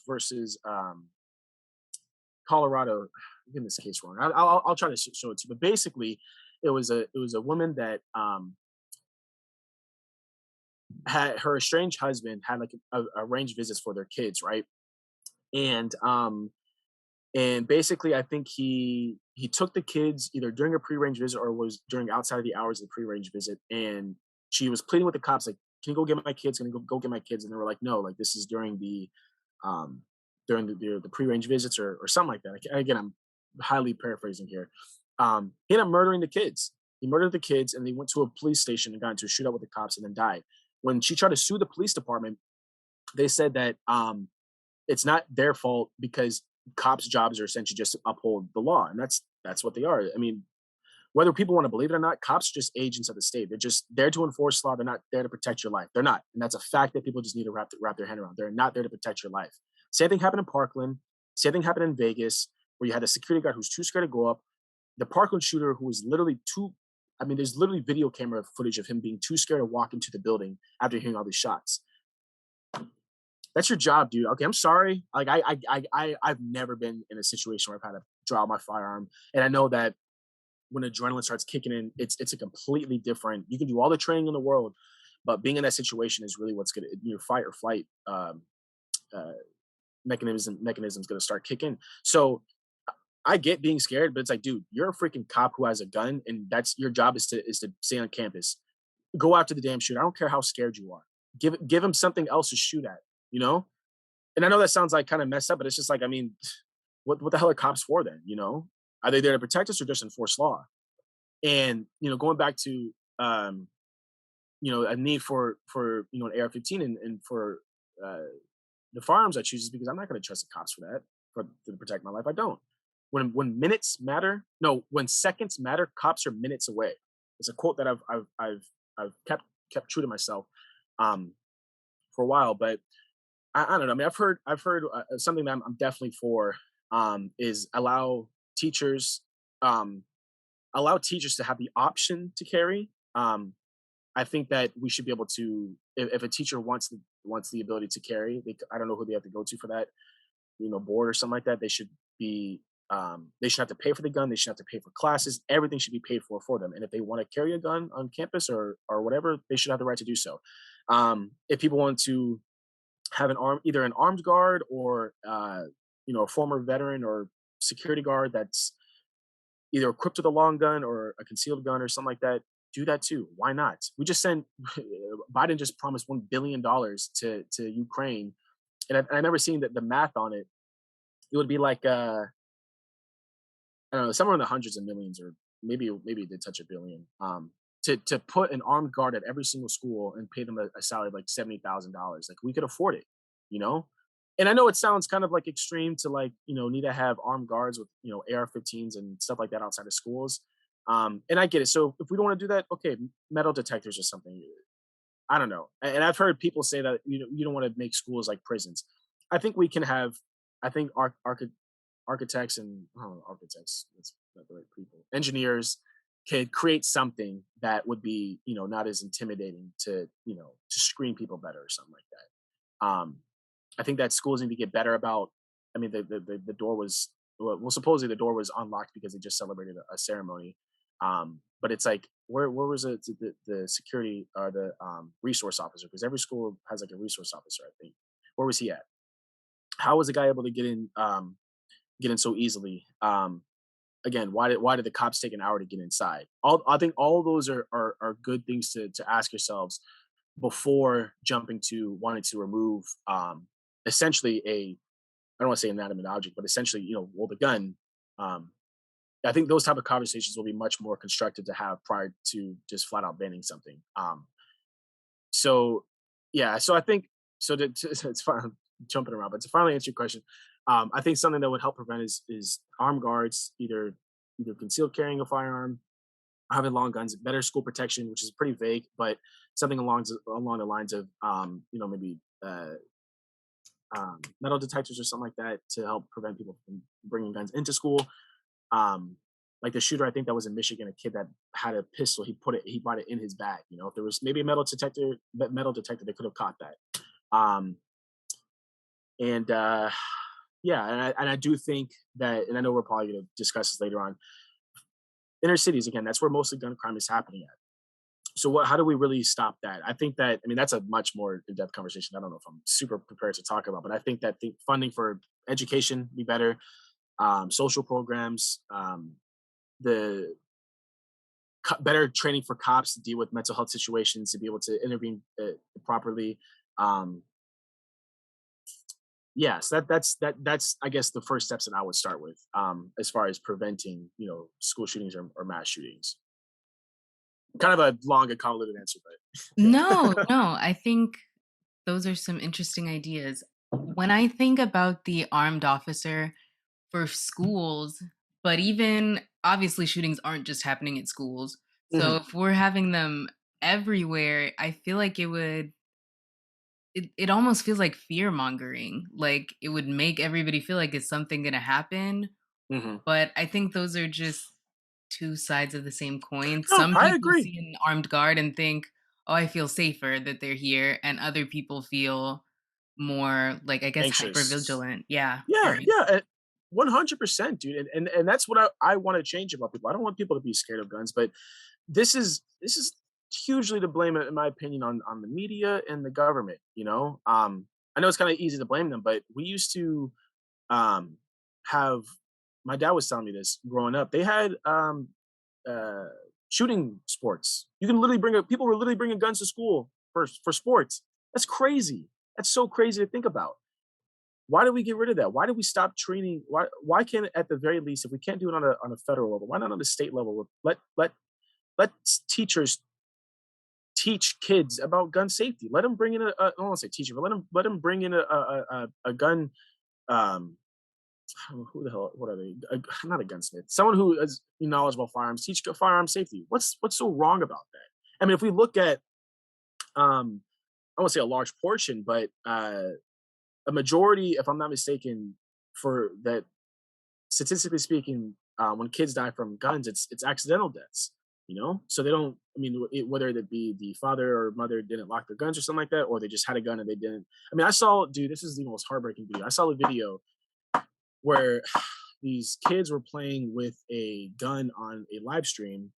Speaker 2: versus Colorado. I'm getting this case wrong. I'll try to show it to you. But basically, it was a woman that had her estranged husband had like arranged visits for their kids, right? And basically, I think he took the kids either during a pre-range visit or was during outside of the hours of the pre-range visit. And she was pleading with the cops, like, "Can you go get my kids? Can you go get my kids?" And they were like, "No, like this is um during the pre-range visits or something like that." Again, I'm highly paraphrasing here. He ended up murdering the kids. He murdered the kids, and they went to a police station and got into a shootout with the cops, and then died. When she tried to sue the police department, they said that it's not their fault because cops' jobs are essentially just to uphold the law, and that's what they are. I mean, whether people want to believe it or not, cops are just agents of the state. They're just there to enforce law. They're not there to protect your life. They're not, and that's a fact that people just need to wrap their head around. They're not there to protect your life. Same thing happened in Parkland. Same thing happened in Vegas, where you had a security guard who's too scared to go up. The Parkland shooter who was literally too. I mean, there's literally video camera footage of him being too scared to walk into the building after hearing all these shots. That's your job, dude. Okay, I'm sorry. Like I've never been in a situation where I've had to draw my firearm, and I know that when adrenaline starts kicking in, it's a completely different. You can do all the training in the world, but being in that situation is really what's gonna your fight or flight uh, mechanism's gonna start kicking. So I get being scared, but it's like, dude, you're a freaking cop who has a gun, and that's your job is to stay on campus. Go after the damn shooter. I don't care how scared you are. Give him something else to shoot at. You know, and I know that sounds like kind of messed up, but it's just like, I mean, what the hell are cops for then? You know, are they there to protect us or just enforce law? And going back to a need for an AR-15 and for uh, the firearms I choose is because I'm not going to trust the cops for that to protect my life. I don't. When minutes matter, no, when seconds matter, cops are minutes away. It's a quote that I've kept true to myself um, for a while, but I don't know. I mean, I've heard something that I'm definitely for is um, allow teachers to have the option to carry. I think that we should be able to, if a teacher wants the ability to carry, I don't know who they have to go to for that, board or something like that. They should have to pay for the gun. They should have to pay for classes. Everything should be paid for them. And if they want to carry a gun on campus or whatever, they should have the right to do so. If people want to have either an armed guard or a former veteran or security guard that's either equipped with a long gun or a concealed gun or something like that, do that too. Why not? We just sent Biden just promised $1 billion to Ukraine, and I never seen the math on it. It would be like I don't know, somewhere in the hundreds of millions, or maybe it did touch a billion. To put an armed guard at every single school and pay them a salary of like $70,000, like we could afford it, you know. And I know it sounds kind of like extreme to like need to have armed guards with AR-15s and stuff like that outside of schools. And I get it. So if we don't want to do that, okay, metal detectors or something. I don't know. And I've heard people say that you don't want to make schools like prisons. I think we can have. I think architects and architects, that's not the right people, engineers could create something that would be not as intimidating to screen people better or something like that. I think that schools need to get better about. I mean, the door was well, supposedly the door was unlocked because they just celebrated a ceremony. But it's like, where was it, the security or the resource officer? Because every school has like a resource officer, I think. Where was he at? How was the guy able to get in so easily? Again, why did the cops take an hour to get inside? I think all of those are good things to ask yourselves before jumping to wanting to remove essentially a, I don't want to say inanimate object, but essentially well, the gun. Um, I think those type of conversations will be much more constructive to have prior to just flat out banning something. So yeah, so I think it's fine, I'm jumping around, but to finally answer your question, I think something that would help prevent is armed guards, either concealed carrying a firearm, having long guns, better school protection, which is pretty vague, but something along the lines of maybe metal detectors or something like that to help prevent people from bringing guns into school. Like the shooter, I think that was in Michigan, a kid that had a pistol. He brought it in his bag. If there was maybe a metal detector, they could have caught that. Um, and yeah, and I do think that, and I know we're probably going to discuss this later on. Inner cities again, that's where most of gun crime is happening at. So how do we really stop that? I think that, I mean, that's a much more in-depth conversation. I don't know if I'm super prepared to talk about, but I think that the funding for education be better, social programs, the better training for cops to deal with mental health situations, to be able to intervene properly. Um, yes, that's I guess the first steps that I would start with, as far as preventing school shootings or mass shootings. Kind of a long and convoluted answer, but
Speaker 1: No,
Speaker 2: yeah.
Speaker 1: no, I think those are some interesting ideas. When I think about the armed officer for schools, but even obviously shootings aren't just happening at schools. So
Speaker 2: Mhm.
Speaker 1: if we're having them everywhere, I feel like it almost feels like fear mongering. Like it would make everybody feel like it's something gonna happen.
Speaker 2: Mhm.
Speaker 1: But I think those are just two sides of the same coin.
Speaker 2: No,
Speaker 1: Some
Speaker 2: I
Speaker 1: people
Speaker 2: agree.
Speaker 1: see an armed guard and think, "Oh, I feel safer that they're here," and other people feel more like, I guess, hyper
Speaker 2: Anxious.
Speaker 1: vigilant. Yeah,
Speaker 2: Yeah,
Speaker 1: very.
Speaker 2: yeah, 100%, dude, and that's what I wanna change about people. I don't want people to be scared of guns, but this is hugely to blame, in my opinion, on the media and the government, you know? I know it's kinda easy to blame them, but we used to, um, have my dad was telling me this growing up. They had, uh, shooting sports. You can literally people were literally bringing guns to school for sports. That's crazy. That's so crazy to think about. Why did we get rid of that? Why did we stop training? Why can't, at the very least, if we can't do it on a federal level, why not on the state level? Let teachers teach kids about gun safety. Let them bring in I don't want to say teacher, but let them bring in a gun. Um, who the hell? What are they? Not a gunsmith. Someone who is knowledgeable about firearms. Teach firearm safety. What's so wrong about that? I mean, if we look at I won't say a large portion, but a majority, if I'm not mistaken, for that, statistically speaking, when kids die from guns, it's accidental deaths. So they don't. I mean, whether it be the father or mother didn't lock their guns or something like that, or they just had a gun and they didn't. I mean, I saw, dude, this is the most heartbreaking video. I saw a video where these kids were playing with a gun on a live stream,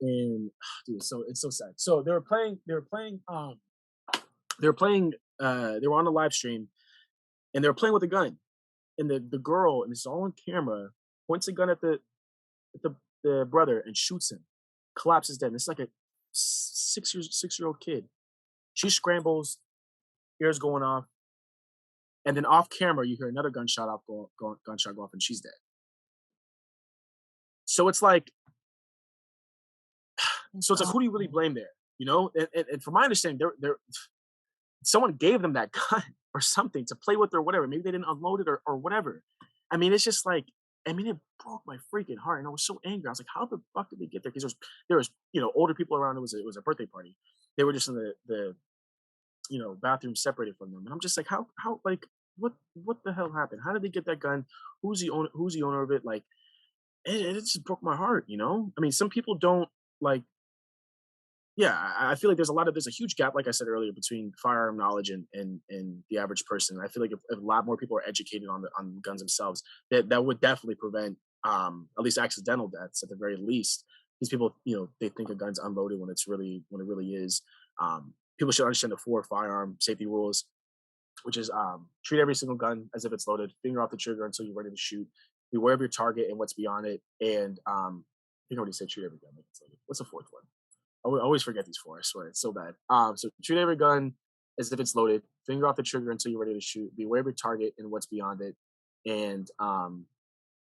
Speaker 2: and dude, so it's so sad. So they were on a live stream, and they were playing with a gun, and the girl, and it's all on camera, points a gun at the brother and shoots him. collapses dead. And it's like a 6-year old kid. She scrambles, ears going off, and then off camera you hear another gunshot go off, and she's dead. So it's like, who do you really
Speaker 1: Oh.
Speaker 2: blame there? You know, and from my understanding, there someone gave them that gun or something to play with or whatever. Maybe they didn't unload it or whatever. I mean, it's just like, I mean, it broke my freaking heart, and I was so angry. I was like, how the fuck did they get there? Because there was older people around. It was a birthday party. They were just in the bathroom separated from them, and I'm just like, how like what the hell happened? How did they get that gun? Who's the owner of it? Like, it just broke my heart. I mean, some people don't like, yeah, I feel like there's a huge gap, like I said earlier, between firearm knowledge and the average person. I feel like if a lot more people are educated on guns themselves, that would definitely prevent at least accidental deaths at the very least. These people, they think a gun's unloaded when it really is. People should understand the four firearm safety rules, which is treat every single gun as if it's loaded, finger off the trigger until you're ready to shoot, beware of your target and what's beyond it, and I think I already said treat every gun like it's loaded. What's the fourth one? I always forget these four. I swear it's so bad. So shoot every gun as if it's loaded. Finger off the trigger until you're ready to shoot. Beware of your target and what's beyond it. And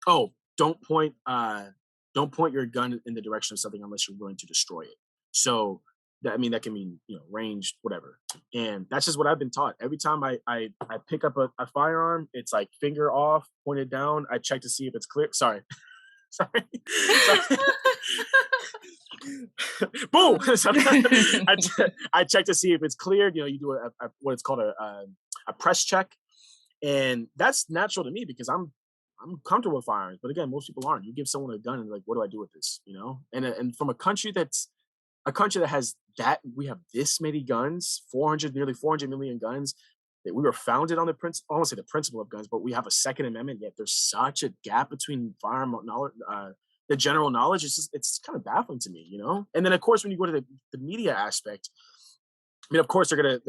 Speaker 2: oh, don't point your gun in the direction of something unless you're willing to destroy it. So that can mean range, whatever. And that's just what I've been taught. Every time I pick up a firearm, it's like finger off, pointed down. I check to see if it's clear. Sorry, sorry, sorry. Boom! So I check to see if it's cleared. You do what it's called a press check, and that's natural to me because I'm comfortable with firearms. But again, most people aren't. You give someone a gun and like, what do I do with this? And from a country that has that we have this many guns, nearly 400 million guns. That we were founded on I won't say the principle of guns, but we have a Second Amendment. Yet there's such a gap between firearm knowledge, the general knowledge. It's kind of baffling to me. And then of course when you go to the media aspect, I mean, of course they're gonna.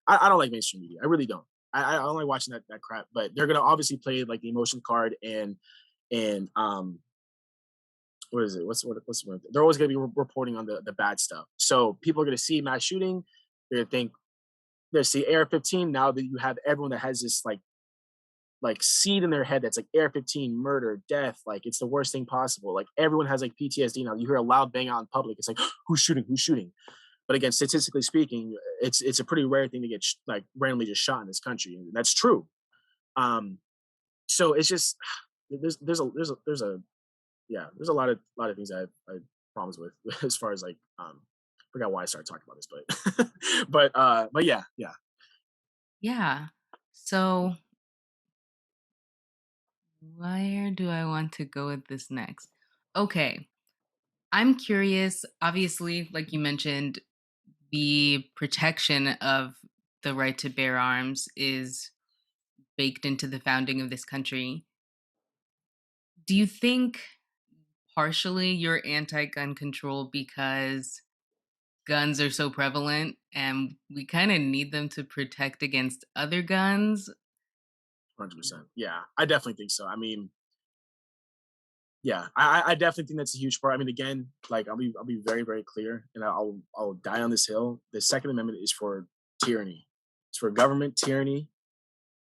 Speaker 2: I don't like mainstream media. I really don't. I don't like watching that crap. But they're gonna obviously play like the emotion card and what is it? What's one? They're always going to be reporting on the bad stuff. So people are going to see mass shooting. They're going to think they see AR-15. Now that you have everyone that has this like seed in their head that's like AR-15, murder, death, like it's the worst thing possible. Like everyone has like PTSD now. You hear a loud bang out in public. It's like who's shooting? Who's shooting? But again, statistically speaking, it's a pretty rare thing to get like randomly just shot in this country. And that's true. Um, so it's just there's a yeah, there's a lot of things I have problems with as far as like forgot why I started talking about this, but but yeah.
Speaker 1: Yeah. So, where do I want to go with this next? Okay. I'm curious. Obviously, like you mentioned, the protection of the right to bear arms is baked into the founding of this country. Do you think partially you're anti gun control because guns are so prevalent and we kind of need them to protect against other guns?
Speaker 2: 100%. Yeah, I definitely think so. I mean, yeah, I definitely think that's a huge part. I mean, again, like I'll be very very clear, and I'll die on this hill. The Second Amendment is for tyranny. It's for government tyranny,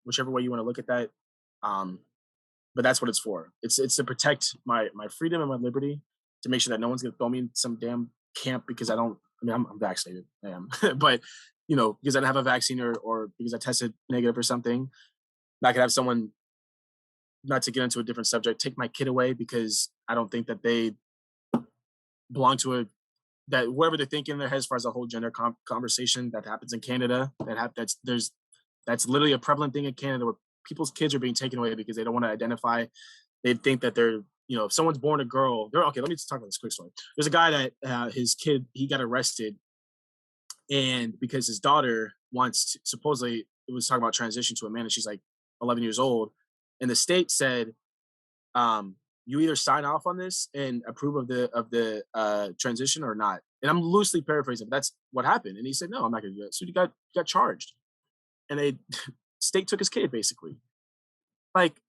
Speaker 2: whichever way you want to look at that. Um, but that's what it's for. It's to protect my freedom and my liberty, to make sure that no one's gonna throw me in some damn camp because I don't. I mean, I'm vaccinated. I am, but because I don't have a vaccine or because I tested negative or something, I could have someone, not to get into a different subject, take my kid away because I don't think that they belong to that wherever they're thinking in their head as far as the whole gender conversation that happens in Canada. That's literally a prevalent thing in Canada where people's kids are being taken away because they don't want to identify. They think that they're, if someone's born a girl, they're okay. Let me just talk about this quick story. There's a guy that his kid, he got arrested, and because his daughter supposedly it was talking about transition to a man, and she's like 11 years old, and the state said, you either sign off on this and approve of the transition or not. And I'm loosely paraphrasing, but that's what happened. And he said, no, I'm not going to do that. So he got charged, and they state took his kid basically. Like,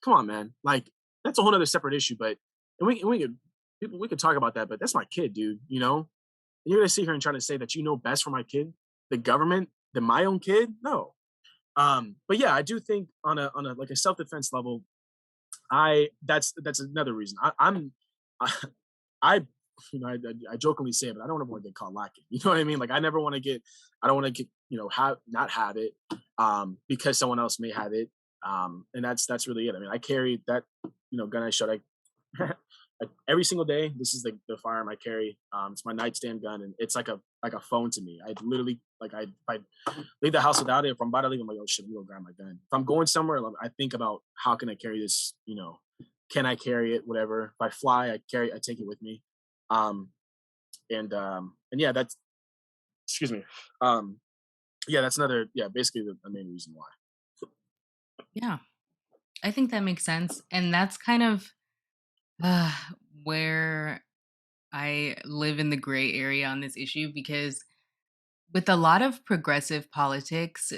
Speaker 2: come on, man. Like, that's a whole other separate issue. But and we could people we could talk about that, but that's my kid, dude. You know, and you're gonna sit here and try to say that you know best for my kid, the government, than my own kid? No. But yeah, I do think on a like a self defense level, I that's another reason. I, I I jokingly say it, but I don't ever want to get caught lacking. You know what I mean? Like I never want to get, I don't want to get, have not have it, because someone else may have it. And that's really it. I mean, I carry that, gun I shot. Every single day. This is the firearm I carry. It's my nightstand gun, and it's like a phone to me. I literally like if I leave the house without it. If I'm about to leave, I'm like, oh shit, I'm gonna grab my gun. If I'm going somewhere, like, I think about how can I carry this. Can I carry it? Whatever. If I fly, I take it with me. Um, and yeah, that's excuse me. Um, yeah, that's another basically the main reason why.
Speaker 1: Yeah, I think that makes sense. And that's kind of uh, where I live in the gray area on this issue because with a lot of progressive politics,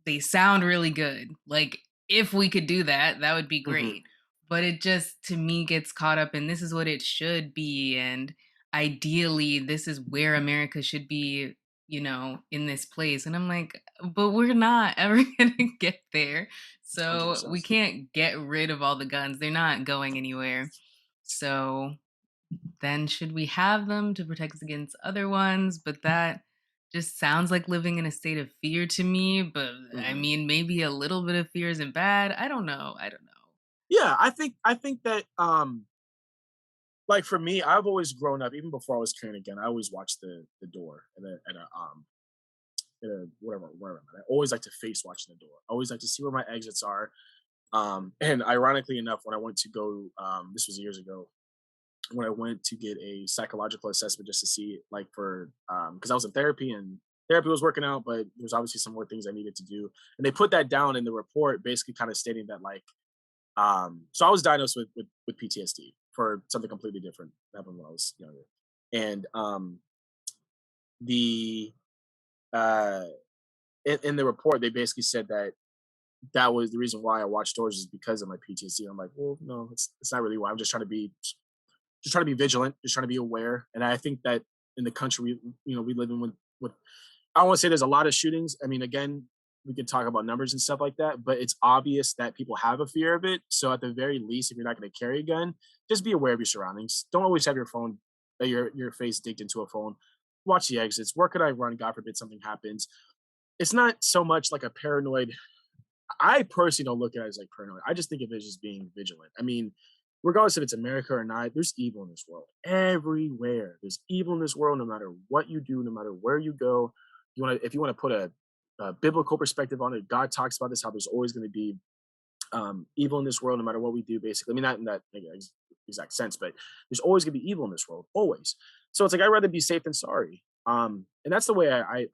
Speaker 1: they sound really good. Like, if we could do that, that would be
Speaker 2: Hmm.
Speaker 1: great. But it just, to me, gets caught up in this is what it should be. And ideally, this is where America should be, in this place. And I'm like, but we're not ever going to get there.
Speaker 2: Hundred
Speaker 1: So we
Speaker 2: percent.
Speaker 1: can't get rid of all the guns. They're not going anywhere. So then should we have them to protect us against other ones? But that just sounds like living in a state of fear to me. But I
Speaker 2: Hmm.
Speaker 1: mean, maybe a little bit of fear isn't bad. I don't know. I don't know.
Speaker 2: Yeah, I think that like for me, I've always grown up, even before I was carrying a gun, I always watched the door at a wherever I'm at. I always like to face watch the door. I always like to see where my exits are. And ironically enough, when I went to go, this was years ago, when I went to get a psychological assessment just to see, like, for because I was in therapy and therapy was working out, but there's obviously some more things I needed to do. And they put that down in the report, basically kind of stating that, like, so I was diagnosed with PTSD for something completely different that happened when I was younger. And the uh in the report they basically said that that was the reason why I watched doors is because of my PTSD. I'm like, well, no, it's not really why. I'm just trying to be vigilant, just trying to be aware. And I think that in the country we live in with I don't want to say there's a lot of shootings. I mean, again, we can talk about numbers and stuff like that, but it's obvious that people have a fear of it. So at the very least, if you're not going to carry a gun, just be aware of your surroundings. Don't always have your phone, your face digged into a phone. Watch the exits. Where could I run? God forbid something happens. It's not so much like a paranoid. I personally don't look at it as like paranoid. I just think of it as just being vigilant. I mean, regardless if it's America or not, there's evil in this world everywhere. There's evil in this world, no matter what you do, no matter where you go. If you want to put a biblical perspective on it, God talks about this how there's always going to be evil in this world, no matter what we do. Basically, I mean, not in that exact sense, but there's always going to be evil in this world, always. So it's like I'd rather be safe than sorry. And that's the way I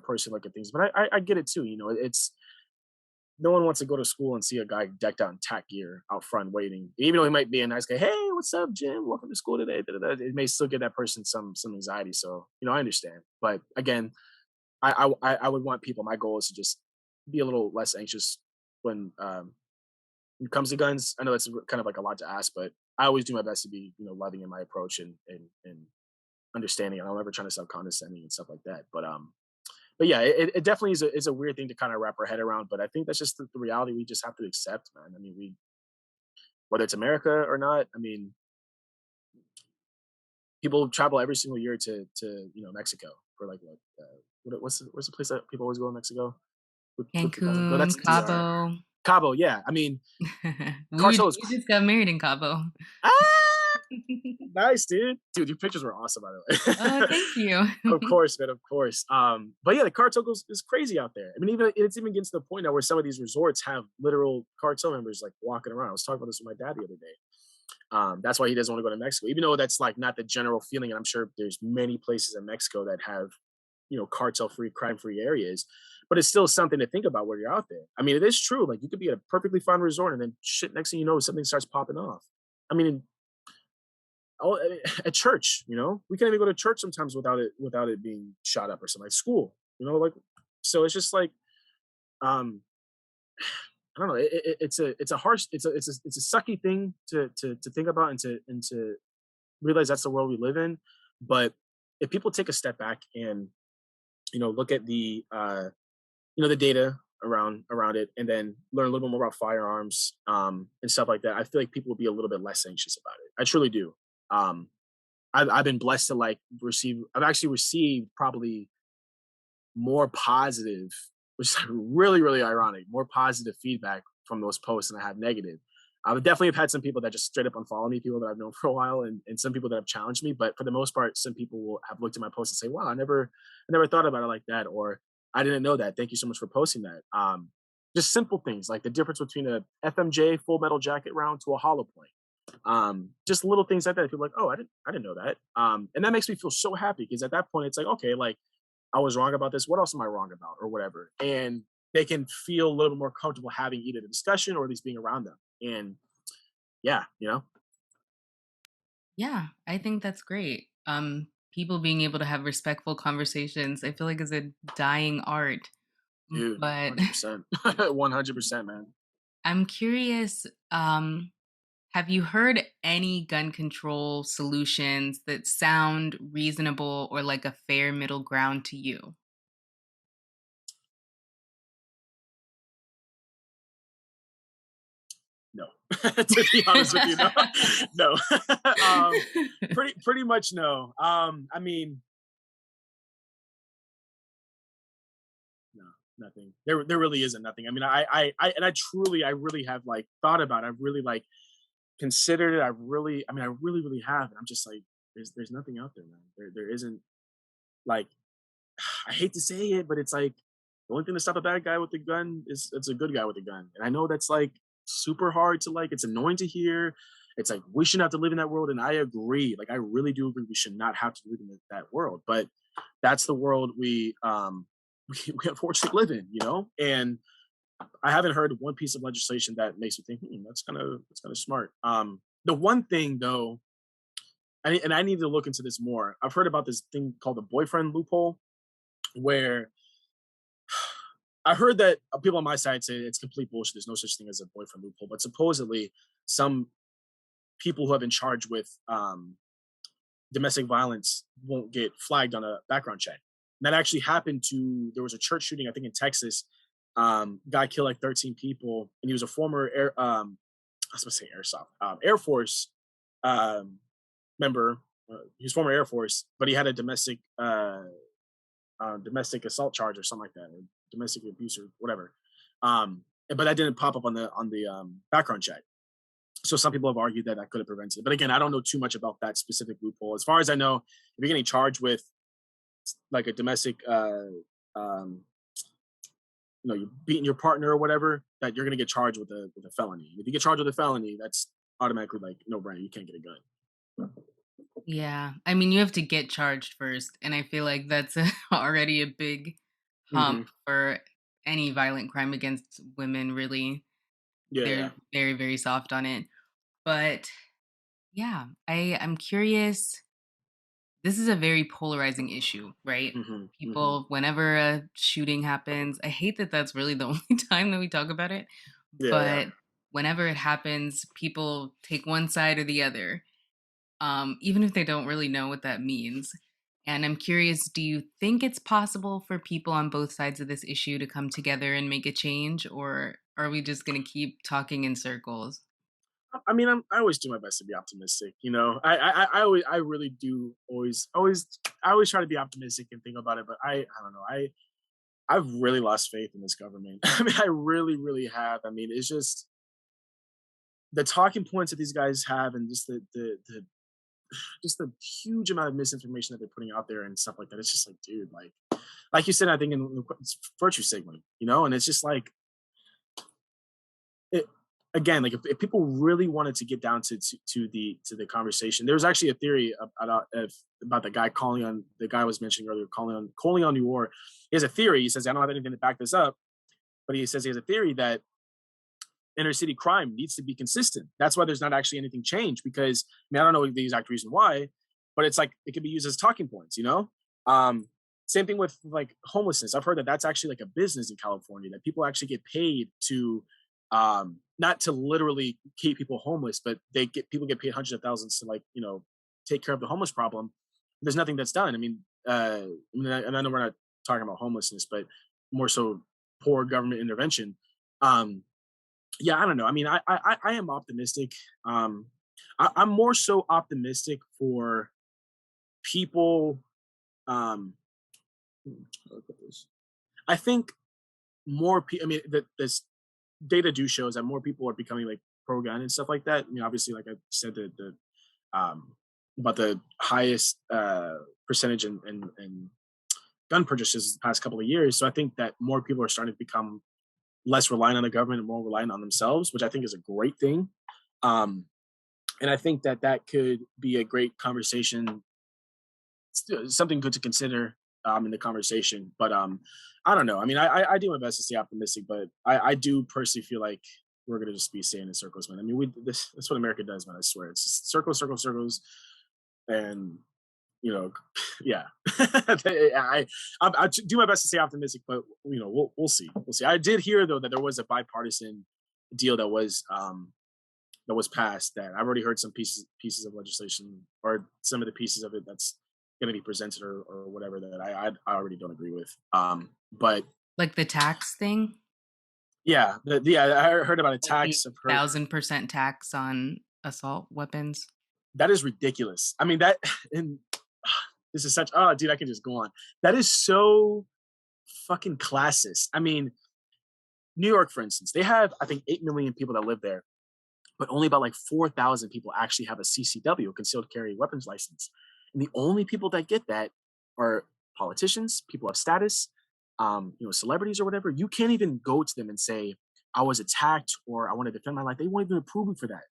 Speaker 2: personally look at things. But I get it too. It's no one wants to go to school and see a guy decked out in tack gear out front waiting, even though he might be a nice guy. Hey, what's up, Jim? Welcome to school today. Da, da, da. It may still give that person some anxiety. So I understand. But again, I would want people. My goal is to just be a little less anxious when it comes to guns. I know that's kind of like a lot to ask, but I always do my best to be loving in my approach and understanding. I'm never trying to sound condescending and stuff like that. But yeah, it definitely is a weird thing to kind of wrap our head around. But I think that's just the reality we just have to accept, man. I mean, whether it's America or not, I mean, people travel every single year to Mexico for like what's the place that people always go in Mexico with no,
Speaker 1: Cancun,
Speaker 2: that's DR.
Speaker 1: Cabo.
Speaker 2: Cabo, yeah. I mean,
Speaker 1: we
Speaker 2: cartel is
Speaker 1: we just got married in Cabo.
Speaker 2: ah nice, dude. Dude, your pictures were awesome, by the
Speaker 1: Oh,
Speaker 2: way.
Speaker 1: thank you.
Speaker 2: Of course, man, of course. But yeah, the cartel is crazy out there. I mean, it's even getting to the point now where some of these resorts have literal cartel members like walking around. I was talking about this with my dad the other day. That's why he doesn't want to go to Mexico, even though that's like not the general feeling. And I'm sure there's many places in Mexico that have cartel free, crime free areas. But it's still something to think about where you're out there. I mean, it is true. Like you could be at a perfectly fine resort, and then shit. Next thing you know, something starts popping off. I mean, at church, we can't even go to church sometimes without it being shot up or something. Like school, like so. It's just like um I don't know. It's a harsh, it's a sucky thing to think about and to realize that's the world we live in. But if people take a step back and look at the the data around it, and then learn a little bit more about firearms and stuff like that, I feel like people will be a little bit less anxious about it. I truly do. Um, I've been blessed to like receive. I've actually received probably more positive, which is really, really ironic, more positive feedback from those posts than I have negative. I definitely have had some people that just straight up unfollow me, people that I've known for a while, and some people that have challenged me. But for the most part, some people will have looked at my posts and say, "Wow, I never thought about it like that," or "I didn't know that. Thank you so much for posting that." Just simple things like the difference between a FMJ full metal jacket round to a hollow point. Just little things like that. People are like, "Oh, I didn't know that," and that makes me feel so happy because at that point, it's like, okay, like I was wrong about this. What else am I wrong about, or whatever? And they can feel a little bit more comfortable having either the discussion or at least being around them. And yeah,
Speaker 1: Yeah, I think that's great. People being able to have respectful conversations, I feel like is a dying art.
Speaker 2: dude,
Speaker 1: But
Speaker 2: 100%, 100%, man.
Speaker 1: I'm curious, have you heard any gun control solutions that sound reasonable or like a fair middle ground to you?
Speaker 2: No, to be honest with you, no, no. Pretty much no. I mean, no, nothing. There really isn't nothing. I mean, and I really have like thought about it. I've really like considered it. I mean, I really, really have. And I'm just like, there's nothing out there, man. There isn't like, I hate to say it, but it's like the only thing to stop a bad guy with a gun is it's a good guy with a gun. And I know that's like super hard to like, it's annoying to hear. It's like we shouldn't have to live in that world. And I agree. Like I really do agree we should not have to live in that world. But that's the world we unfortunately live in, And I haven't heard one piece of legislation that makes me think, that's kind of smart. The one thing though, and I need to look into this more. I've heard about this thing called the boyfriend loophole, where I heard that people on my side say it's complete bullshit. There's no such thing as a boyfriend loophole, but supposedly some people who have been charged with domestic violence won't get flagged on a background check. And that actually happened to. There was a church shooting, I think in Texas. Guy killed like 13 people, and he was a former air. I was going to say airsoft, Air Force um, member. He was former Air Force, but he had a domestic assault charge or something like that, or domestic abuse or whatever. But that didn't pop up on the background check. So some people have argued that could have prevented it. But again, I don't know too much about that specific loophole. As far as I know, if you're getting charged with like a domestic, um, you're beating your partner or whatever, that you're going to get charged with a felony. If you get charged with a felony, that's automatically like no brainer. You can't get a gun.
Speaker 1: Yeah. I mean, you have to get charged first. And I feel like that's already a big hump
Speaker 2: Hmm.
Speaker 1: for any violent crime against women, really.
Speaker 2: Yeah,
Speaker 1: They're
Speaker 2: yeah.
Speaker 1: very, very soft on it. But yeah, I'm curious. This is a very polarizing issue, right?
Speaker 2: Hmm. Hmm.
Speaker 1: People, whenever a shooting happens, I hate that that's really the only time that we talk about it.
Speaker 2: Yeah, yeah.
Speaker 1: But whenever it happens, people take one side or the other, even if they don't really know what that means. And I'm curious, do you think it's possible for people on both sides of this issue to come together and make a change? Or are we just going to keep talking in circles?
Speaker 2: I mean, I always do my best to be optimistic. I really do I always try to be optimistic and think about it. But I don't know. I've really lost faith in this government. I mean, I really, really have. I mean, it's just the talking points that these guys have, and just the just the huge amount of misinformation that they're putting out there and stuff like that. It's just like, dude, like you said, I think it's virtue signaling, and it's just like it, again, like if people really wanted to get down to the conversation, there was actually a theory about the guy Colion, the guy I was mentioning earlier, Colion Noir. He has a theory. He says, I don't have anything to back this up, but he says he has a theory that inner city crime needs to be consistent. That's why there's not actually anything changed, because I mean, I don't know the exact reason why, but it's like it can be used as talking points. Same thing with like homelessness. I've heard that that's actually like a business in California, that people actually get paid to Not to literally keep people homeless, but people get paid hundreds of thousands to, like, take care of the homeless problem. There's nothing that's done. I mean, and I know we're not talking about homelessness, but more so poor government intervention. Um, yeah, I don't know. I mean, I am optimistic. Um, I'm more so optimistic for people. Um, how do I put this? I think more people. I mean, this data do shows that more people are becoming like pro gun and stuff like that. I mean, obviously, like I said, the about the highest percentage in gun purchases the past couple of years. So I think that more people are starting to become less reliant on the government and more reliant on themselves, which I think is a great thing. Um, and I think that that could be a great conversation, something good to consider in the conversation. But I don't know. I mean, I do my best to stay optimistic, but I do personally feel like we're gonna just be staying in circles, man. I mean, that's what America does, man. I swear, it's just circles, circles, circles, and you know, yeah. I do my best to stay optimistic, but we'll see. We'll see. I did hear though that there was a bipartisan deal that was passed. That I've already heard some pieces of legislation or some of the pieces of it that's going to be presented or whatever that I already don't agree with. But
Speaker 1: Like the tax thing,
Speaker 2: yeah, yeah, I heard about a
Speaker 1: like
Speaker 2: tax.
Speaker 1: the
Speaker 2: I've heard
Speaker 1: 1,000% tax on assault weapons.
Speaker 2: that is ridiculous. I mean that and this is such oh dude, I can just go on. That is so fucking classist. I mean, New York, for instance, they have I think 8 million people that live there, but only about like 4,000 people actually have a CCW, concealed carry weapons license. And the only people that get that are politicians, people of status, celebrities or whatever. You can't even go to them and say, I was attacked or I want to defend my life. They won't even approve you for that.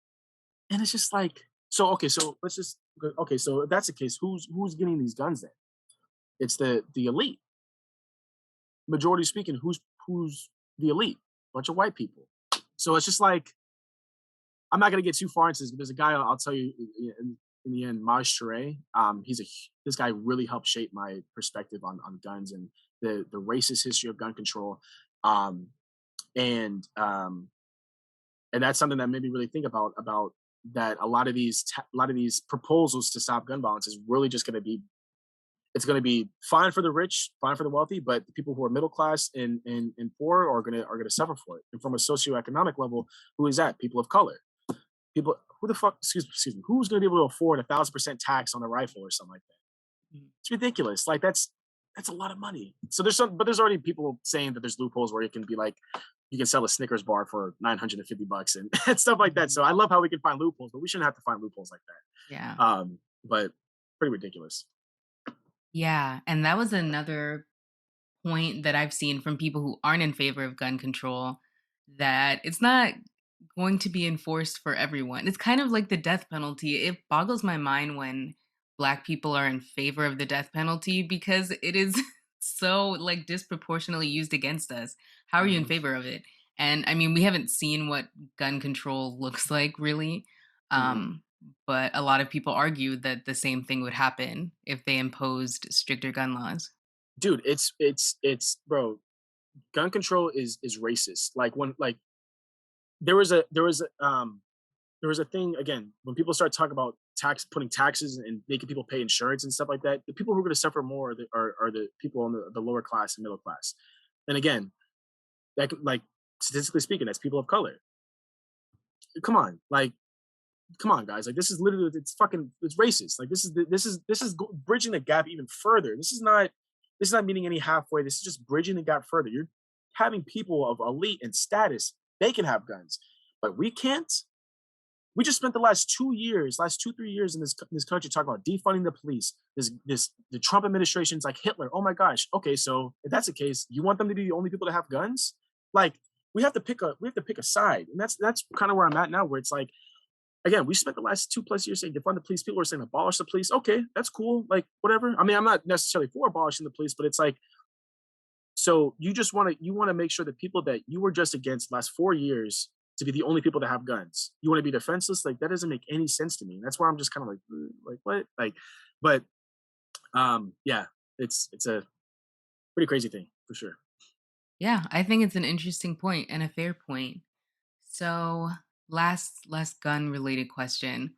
Speaker 2: And it's just like, so okay, so let's just okay, so if that's the case, who's getting these guns then? It's the elite. Majority speaking, who's the elite? Bunch of white people. So it's just like I'm not gonna get too far into this, but there's a guy I'll tell you in the end, Maj Toure. This guy really helped shape my perspective on guns and the racist history of gun control. Um, and that's something that made me really think about that a lot of these proposals to stop gun violence is really just going to be it's going to be fine for the rich, fine for the wealthy, but the people who are middle class and poor are gonna suffer for it. And from a socioeconomic level, who is that? People of color. People who the fuck excuse me, who's going to be able to afford 1,000% tax on a rifle or something like that?
Speaker 1: Mhm.
Speaker 2: It's ridiculous. Like that's a lot of money. So there's already people saying that there's loopholes where it can be like you can sell a Snickers bar for $950 and stuff like that.
Speaker 1: Mhm.
Speaker 2: So I love how we can find loopholes, but we shouldn't have to find loopholes like
Speaker 1: Yeah.
Speaker 2: that. But pretty ridiculous.
Speaker 1: Yeah. And that was another point that I've seen from people who aren't in favor of gun control, that it's not going to be enforced for everyone. It's kind of like the death penalty. It boggles my mind when Black people are in favor of the death penalty because it is so like disproportionately used against us. How are you in
Speaker 2: Hmm.
Speaker 1: favor of it? And I mean, we haven't seen what gun control looks like really.
Speaker 2: Hmm.
Speaker 1: Um, but a lot of people argue that the same thing would happen if they imposed stricter gun laws.
Speaker 2: Dude, it's bro. Gun control is racist. Like when like there was a thing again when people start talking about putting taxes and making people pay insurance and stuff like that. The people who are going to suffer more are the people on the lower class and middle class. And again, like statistically speaking, that's people of color. Come on, like come on, guys. Like this is literally it's racist. Like this is bridging the gap even further. This is not meeting any halfway. This is just bridging the gap further. You're having people of elite and status, they can have guns, but we can't. We just spent the last 2, 3 years in this country talking about defunding the police. The Trump administration's like Hitler. Oh my gosh. Okay, so if that's the case, you want them to be the only people to have guns? Like we have to pick a side, and that's kind of where I'm at now. Where it's like again, we spent the last 2 plus years saying defund the police. People are saying abolish the police. Okay, that's cool. Like whatever. I mean, I'm not necessarily for abolishing the police, but it's like so you want to make sure that people that you were just against the last 4 years to be the only people that have guns. You want to be defenseless? Like that doesn't make any sense to me. And that's why I'm just kind of like, like what? Like, but yeah, it's a pretty crazy thing for sure.
Speaker 1: Yeah, I think it's an interesting point and a fair point. So, last gun related question.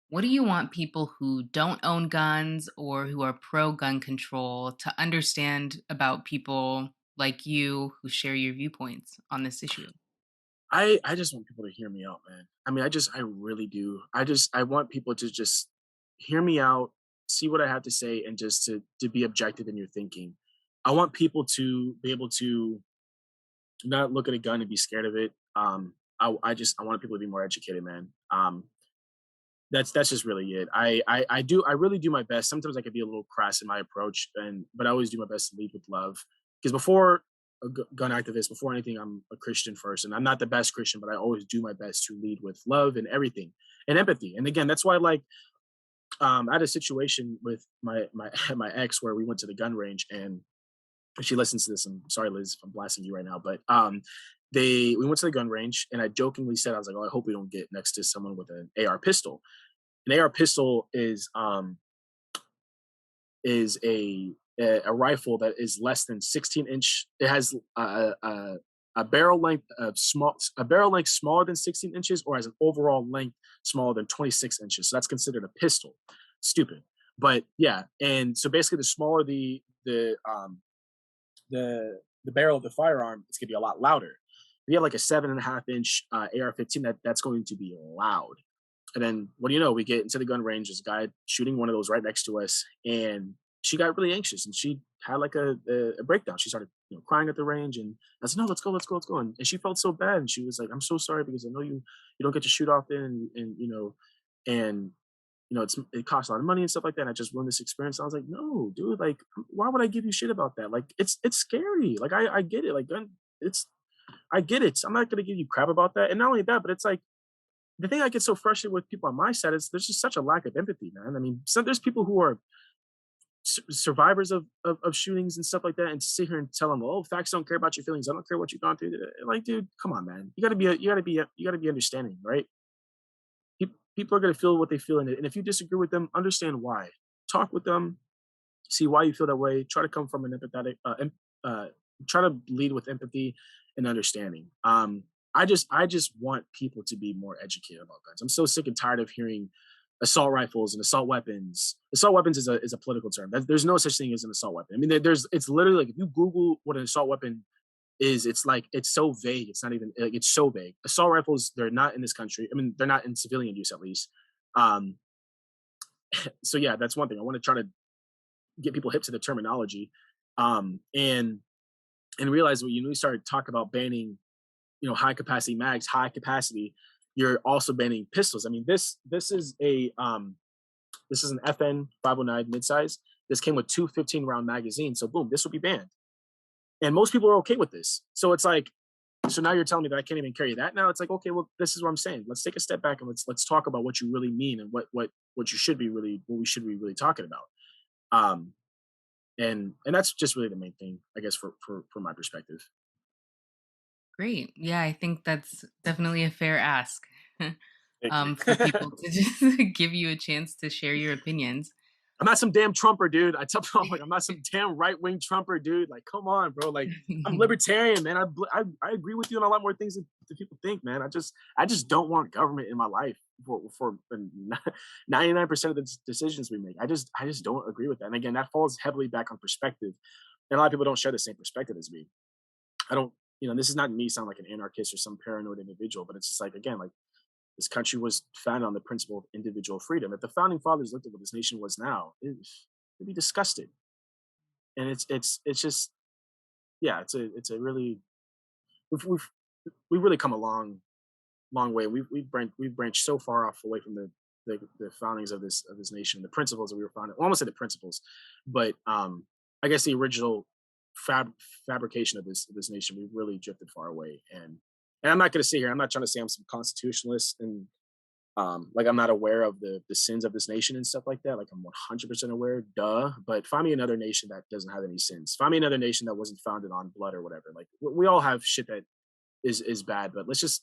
Speaker 1: What do you want people who don't own guns or who are pro gun control to understand about people like you who share your viewpoints on this issue?
Speaker 2: I just want people to hear me out, man. I mean, I really do. I want people to just hear me out, see what I have to say, and just to be objective in your thinking. I want people to be able to not look at a gun and be scared of it. I want people to be more educated, man. That's just really it. I really do my best. Sometimes I could be a little crass in my approach, but I always do my best to lead with love. Because before gun activist, before anything, I'm a Christian first, and I'm not the best Christian, but I always do my best to lead with love and everything and empathy. And again, that's why like I had a situation with my my ex where we went to the gun range, and if she listens to this, I'm sorry, Liz, if I'm blasting you right now, but we went to the gun range, and I jokingly said, I was like, oh, I hope we don't get next to someone with an AR pistol. An AR pistol is a rifle that is less than 16-inch. It has a barrel length of a barrel length smaller than 16 inches, or has an overall length smaller than 26 inches. So that's considered a pistol. Stupid, but yeah. And so basically, the smaller the barrel of the firearm, it's gonna be a lot louder. If you have like a 7.5 inch AR-15, that's going to be loud. And then what do you know? We get into the gun range. There's a guy shooting one of those right next to us, and she got really anxious, and she had like a breakdown. She started crying at the range, and I said, "No, let's go, let's go, let's go." And she felt so bad, and she was like, "I'm so sorry because I know you don't get to shoot often, and and it costs a lot of money and stuff like that. And I just ruined this experience." And I was like, "No, dude, like, why would I give you shit about that? Like, it's scary. Like, I get it. Like, it's I get it. I'm not gonna give you crap about that. And not only that, but it's like the thing I get so frustrated with people on my side is there's just such a lack of empathy, man. I mean, there's people who are survivors of shootings and stuff like that, and to sit here and tell them, "Oh, facts don't care about your feelings. I don't care what you've gone through." Like, dude, come on, man. You gotta be understanding, right? People are gonna feel what they feel in it, and if you disagree with them, understand why. Talk with them, see why you feel that way. Try to come from an empathetic, uh, try to lead with empathy and understanding. I just want people to be more educated about guns. I'm so sick and tired of hearing assault rifles and assault weapons. Assault weapons is a political term. There's no such thing as an assault weapon. I mean, there's it's literally like if you Google what an assault weapon is, it's like it's so vague. It's not even like it's so vague. Assault rifles, they're not in this country. I mean, they're not in civilian use at least. Um, so yeah, that's one thing. I want to try to get people hip to the terminology, and realize when you start talking about banning, high capacity mags, high capacity, you're also banning pistols. I mean, this is an FN 509 midsize. This came with two 15-round magazines, so boom, this will be banned, and most people are okay with this. So it's like, so now you're telling me that I can't even carry that now? It's like, okay, well, this is what I'm saying. Let's take a step back and let's talk about what you really mean and what you should be really what we should be really talking about. Um, and that's just really the main thing, I guess, for my perspective.
Speaker 1: Great. Yeah, I think that's definitely a fair ask
Speaker 2: Thank you.
Speaker 1: for people to just give you a chance to share your opinions.
Speaker 2: I'm not some damn Trumper, dude. I tell people, I'm like, I'm not some damn right wing Trumper, dude. Like, come on, bro. Like, I'm libertarian, man. I agree with you on a lot more things than people think, man. I just don't want government in my life for 99% of the decisions we make. I just don't agree with that. And again, that falls heavily back on perspective. And a lot of people don't share the same perspective as me. I don't, this is not me sound like an anarchist or some paranoid individual, but it's just like, again, like this country was founded on the principle of individual freedom. If the founding fathers looked at what this nation was now, they'd be disgusted. And it's just, yeah, it's a really we've we've we've really come a long way. We've branched so far off away from the foundings of this nation, the principles that we were founded. Well, I almost say the principles, but I guess the original fab, fabrication of this nation. We've really drifted far away, and I'm not going to sit here. I'm not trying to say I'm some constitutionalist and like I'm not aware of the sins of this nation and stuff like that. Like I'm 100% aware, duh. But find me another nation that doesn't have any sins. Find me another nation that wasn't founded on blood or whatever. Like we all have shit that is bad, but let's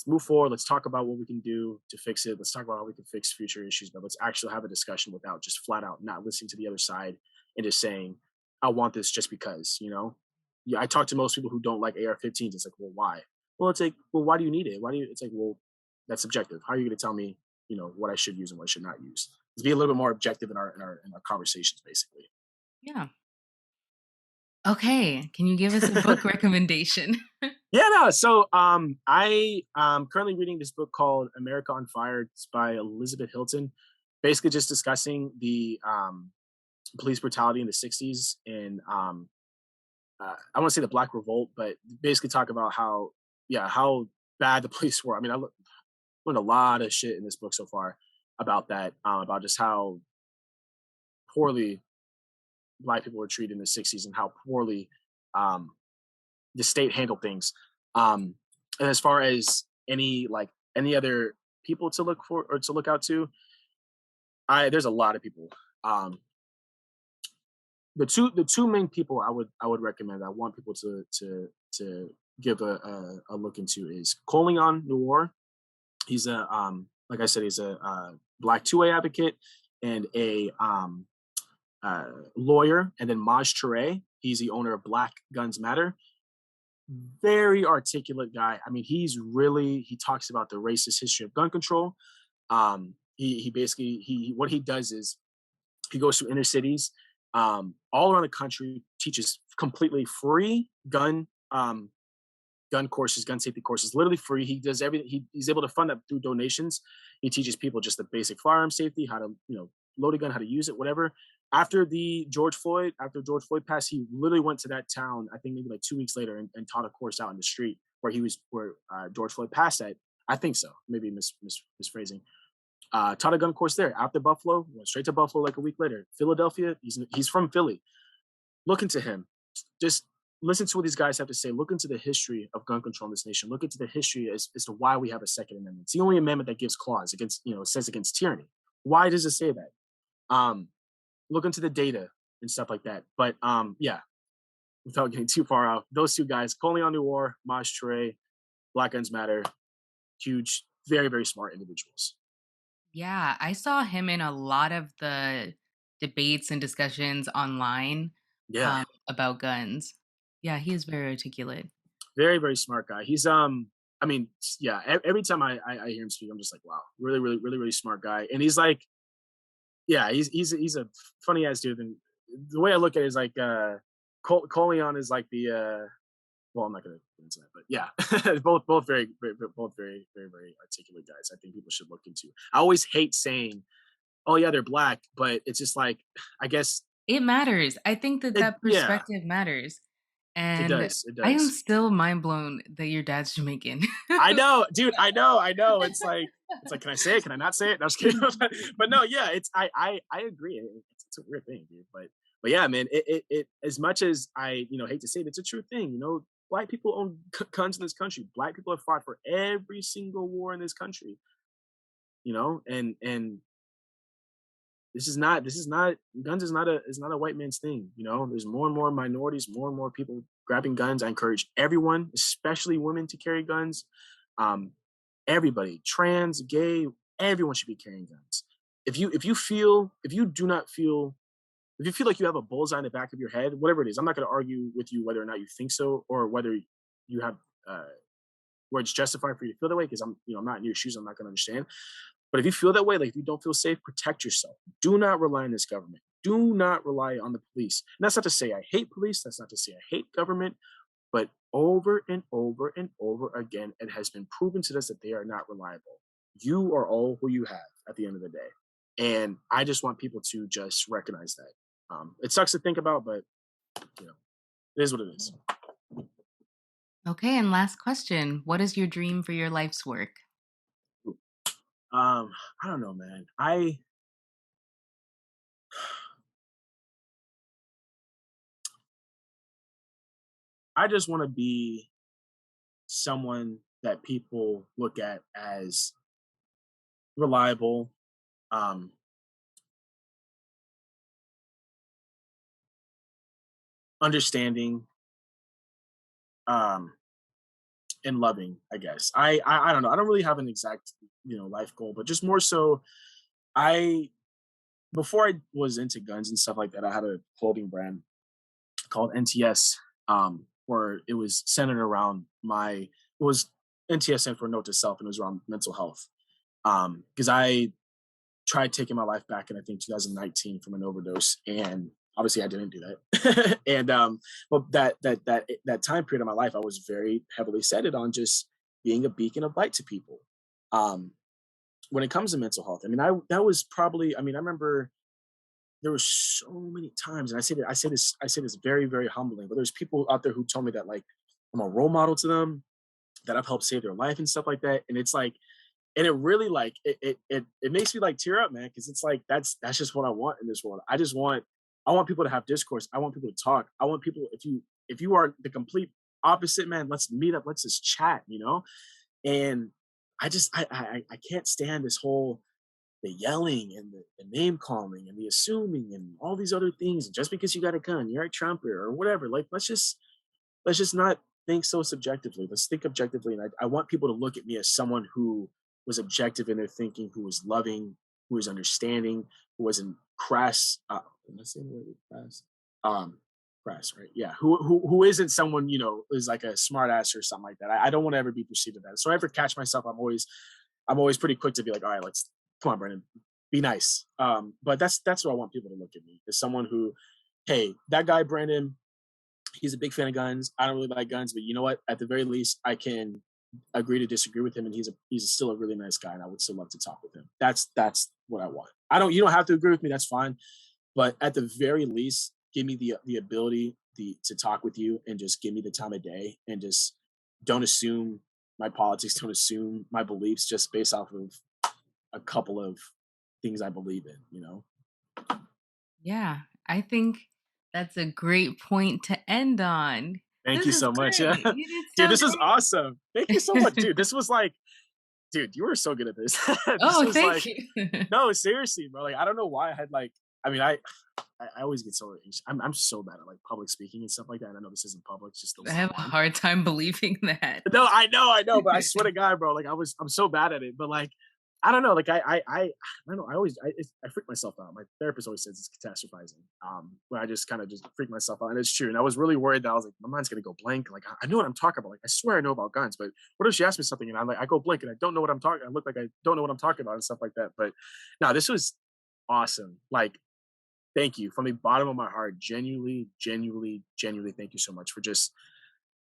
Speaker 2: move forward. Let's talk about what we can do to fix it. Let's talk about how we can fix future issues, but let's actually have a discussion without just flat out not listening to the other side and just saying, I want this just because, Yeah, I talk to most people who don't like AR-15s. It's like, well, why? Well, it's like, well, why do you need it? Why do you? It's like, well, that's subjective. How are you going to tell me, what I should use and what I should not use? Let's be a little bit more objective in our conversations, basically.
Speaker 1: Yeah. Okay. Can you give us a book recommendation?
Speaker 2: Yeah, no. So, I am currently reading this book called America on Fire. It's by Elizabeth Hilton, basically just discussing the police brutality in the '60s and I want to say the Black Revolt, but basically talk about how bad the police were. I mean, learned a lot of shit in this book so far about that, about just how poorly Black people were treated in the '60s and how poorly um, the state handled things. And as far as any other people to look for or to look out to, I there's a lot of people. Um, the two main people I would recommend. I want people to give a look into is Colion Noir. He's a like I said, he's a Black two-way advocate and a lawyer, and then Toure. He's the owner of Black Guns Matter. Very articulate guy. I mean, he talks about the racist history of gun control. He basically he what he does is he goes to inner cities all around the country, teaches completely free gun courses, gun safety courses, literally free. He does everything. He's able to fund that through donations. He teaches people just the basic firearm safety, how to load a gun, how to use it, whatever. After George Floyd passed, he literally went to that town. I think maybe like 2 weeks later, and taught a course out in the street where George Floyd passed at. I think so. Maybe misphrasing. Taught a gun course there. After Buffalo, went straight to Buffalo like a week later. Philadelphia. He's from Philly. Look into him. Just listen to what these guys have to say. Look into the history of gun control in this nation. Look into the history as to why we have a Second Amendment. It's the only amendment that gives clause against, it says against tyranny. Why does it say that? Um, Look into the data and stuff like that. But yeah, without getting too far out, those two guys, Colion Noir, Maj Toure, Black Guns Matter, huge, very, very smart individuals.
Speaker 1: Yeah, I saw him in a lot of the debates and discussions online
Speaker 2: Yeah,
Speaker 1: about guns. Yeah, he is very articulate.
Speaker 2: very, very smart guy. I mean, yeah, every time I hear him speak, I'm just like, wow, really, really, really, really smart guy. And he's like, yeah, he's a funny ass dude. And the way I look at it is like, Colion is like the, well, I'm not gonna get into that, but yeah, both both very, very, very articulate guys. I think people should look into. I always hate saying, "Oh yeah, they're black," but it's just like, I guess
Speaker 1: It matters. I think that that
Speaker 2: yeah,
Speaker 1: perspective matters.
Speaker 2: it
Speaker 1: And
Speaker 2: does, it
Speaker 1: I am
Speaker 2: does.
Speaker 1: still mind blown that your dad's Jamaican.
Speaker 2: I know, dude. I know. It's like, can I say it? Can I not say it? No, I'm just kidding. But no, yeah, I agree. It's a weird thing, dude. But yeah, man. It as much as I hate to say it, it's a true thing. Black people own guns in this country. Black people have fought for every single war in this country. And this is not guns is not a white man's thing. There's more and more minorities, more and more people grabbing guns. I encourage everyone, especially women, to carry guns. um Everybody, trans, gay, everyone should be carrying guns. If you feel like you have a bullseye in the back of your head, whatever it is, I'm not going to argue with you whether or not you think so, or whether you have where it's justified for you to feel that way, because I'm not in your shoes. I'm not going to understand. But if you feel that way, like if you don't feel safe, protect yourself. Do not rely on this government. Do not rely on the police. And that's not to say I hate police. That's not to say I hate government. But over and over and over again, it has been proven to us that they are not reliable. You are all who you have at the end of the day. And I just want people to just recognize that. It sucks to think about, but it is what it is.
Speaker 1: Okay, and last question. What is your dream for your life's work?
Speaker 2: Um, I don't know, man. I just want to be someone that people look at as reliable, um, understanding, um, and loving. I guess I don't know. I don't really have an exact life goal, but just more so. I Before I was into guns and stuff like that, I had a clothing brand called NTS, where it was centered around my was NTSN for note to self, and it was around mental health. Because I tried taking my life back in I think 2019 from an overdose, and obviously I didn't do that. And but that time period of my life, I was very heavily set on just being a beacon of light to people. Um, when it comes to mental health, I mean, I that was probably, I mean, I remember there were so many times, and I say this very, very humbling, but there's people out there who told me that like I'm a role model to them, that I've helped save their life and stuff like that. And it's like, and it really like it makes me like tear up, man, because it's like that's just what I want in this world. I want people to have discourse. I want people to talk. I want people, if you are the complete opposite, man, let's meet up. Let's just chat, you know. And I can't stand this whole the yelling and the name calling and the assuming and all these other things. And just because you got a gun, you're a trumper or whatever. Like let's just not think so subjectively. Let's think objectively. And I want people to look at me as someone who was objective in their thinking, who was loving, who was understanding, who wasn't crass. Am I saying the word crass? Um, Crass, right? Yeah. Who isn't someone, you know, is like a smart ass or something like that. I don't want to ever be perceived as that. So I ever catch myself, I'm always pretty quick to be like, all right, let's come on, Brandon, be nice. But that's what I want people to look at me as someone who, hey, that guy Brandon, he's a big fan of guns. I don't really like guns, but you know what? At the very least, I can agree to disagree with him, and he's still a really nice guy, and I would still love to talk with him. That's what I want. I don't You don't have to agree with me. That's fine, but at the very least, give me the ability to talk with you, and just give me the time of day, and just don't assume my politics, don't assume my beliefs just based off of a couple of things I believe in. You know.
Speaker 1: Yeah, I think that's a great point to end on.
Speaker 2: Thank
Speaker 1: This
Speaker 2: you
Speaker 1: is
Speaker 2: so much. Yeah,
Speaker 1: great. You did
Speaker 2: dude,
Speaker 1: so
Speaker 2: this is awesome. Thank you so much,
Speaker 1: great.
Speaker 2: dude. This was like, dude, you were so good at this. This
Speaker 1: Oh,
Speaker 2: was
Speaker 1: thank
Speaker 2: like,
Speaker 1: you.
Speaker 2: no, seriously, bro. Like, I don't know why I had like, I mean, I always get so anxious. I'm so bad at like public speaking and stuff like that. I know this isn't public, it's just the
Speaker 1: I
Speaker 2: one
Speaker 1: have
Speaker 2: I'm
Speaker 1: a
Speaker 2: on.
Speaker 1: hard time believing that.
Speaker 2: No, I know, but I swear to God, bro, like I'm so bad at it. But like, I don't know, like I don't know. I freak myself out. My therapist always says it's catastrophizing. Where I just kind of just freak myself out, and it's true. And I was really worried that I was like, my mind's gonna go blank. Like I know what I'm talking about. Like I swear I know about guns, but what if she asks me something and I go blank and I don't know what I'm talking. I look like I don't know what I'm talking about and stuff like that. But no, this was awesome. Like thank you from the bottom of my heart. Genuinely, thank you so much for just,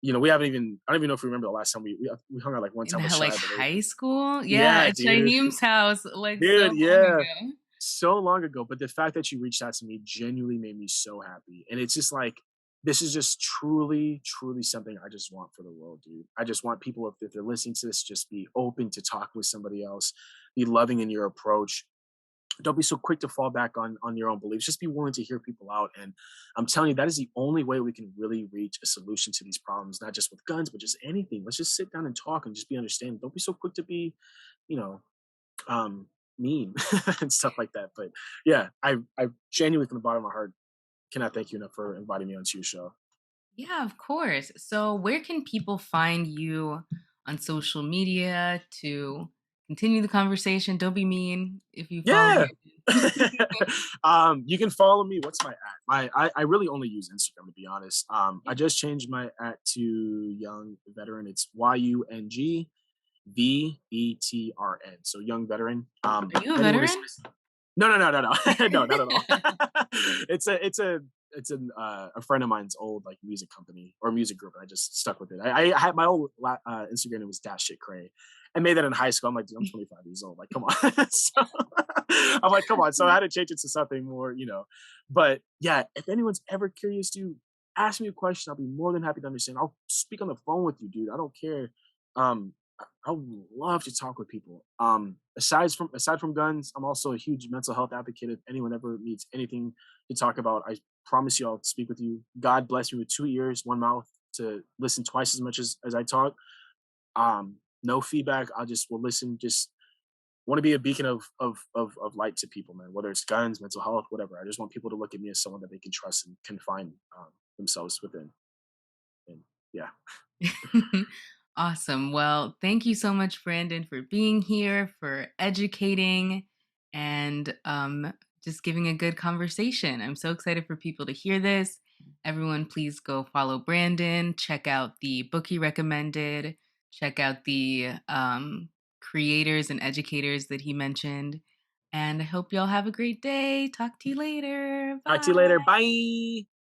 Speaker 2: you know, we haven't even, I don't even know if we remember the last time we hung out like one
Speaker 1: In
Speaker 2: time with
Speaker 1: like
Speaker 2: Shy, but
Speaker 1: high school? Yeah,
Speaker 2: yeah,
Speaker 1: at
Speaker 2: dude,
Speaker 1: Shaheem's house, like so
Speaker 2: dude,
Speaker 1: long
Speaker 2: yeah,
Speaker 1: ago.
Speaker 2: so long ago. But the fact that you reached out to me genuinely made me so happy. And it's just like, this is just truly something I just want for the world, dude. I just want people, if they're listening to this, just be open to talk with somebody else, be loving in your approach, don't be so quick to fall back on your own beliefs. Just be willing to hear people out. And I'm telling you, that is the only way we can really reach a solution to these problems, not just with guns, but just anything. Let's just sit down and talk and just be understanding. Don't be so quick to be, you know, um mean and stuff like that. But yeah, I genuinely from the bottom of my heart cannot thank you enough for inviting me onto your show.
Speaker 1: Yeah, of course. So, where can people find you on social media to continue the conversation? Don't be mean if you follow
Speaker 2: Yeah.
Speaker 1: Brandon.
Speaker 2: You can follow me. What's my at? I really only use Instagram, to be honest. I
Speaker 1: Yeah.
Speaker 2: just changed my at to young veteran. It's YUNGVETRN. So young veteran.
Speaker 1: Are you a
Speaker 2: If anyone is
Speaker 1: veteran?
Speaker 2: no, no, not at all. It's a friend of mine's old like music company or music group, and I just stuck with it. I had my old Instagram. It was dash shit cray. I made that in high school. I'm like, dude, I'm 25 years old. Like, come on. So, I'm like, come on. So I had to change it to something more, you know. But yeah, if anyone's ever curious to ask me a question, I'll be more than happy to understand. I'll speak on the phone with you, dude. I don't care. I would love to talk with people. Aside from guns, I'm also a huge mental health advocate. If anyone ever needs anything to talk about, I promise you I'll speak with you. God bless me with 2 ears, one mouth to listen twice as much as I talk. No feedback. I just will listen. Just want to be a beacon of light to people, man. Whether it's guns, mental health, whatever. I just want people to look at me as someone that they can trust and can find themselves within. And yeah,
Speaker 1: Awesome. Well, thank you so much, Brandon, for being here, for educating, and just giving a good conversation. I'm so excited for people to hear this. Everyone, please go follow Brandon, check out the book he recommended, check out the creators and educators that he mentioned. And I hope y'all have a great day. Talk to you later.
Speaker 2: Talk to you later.
Speaker 1: Bye.
Speaker 2: Bye.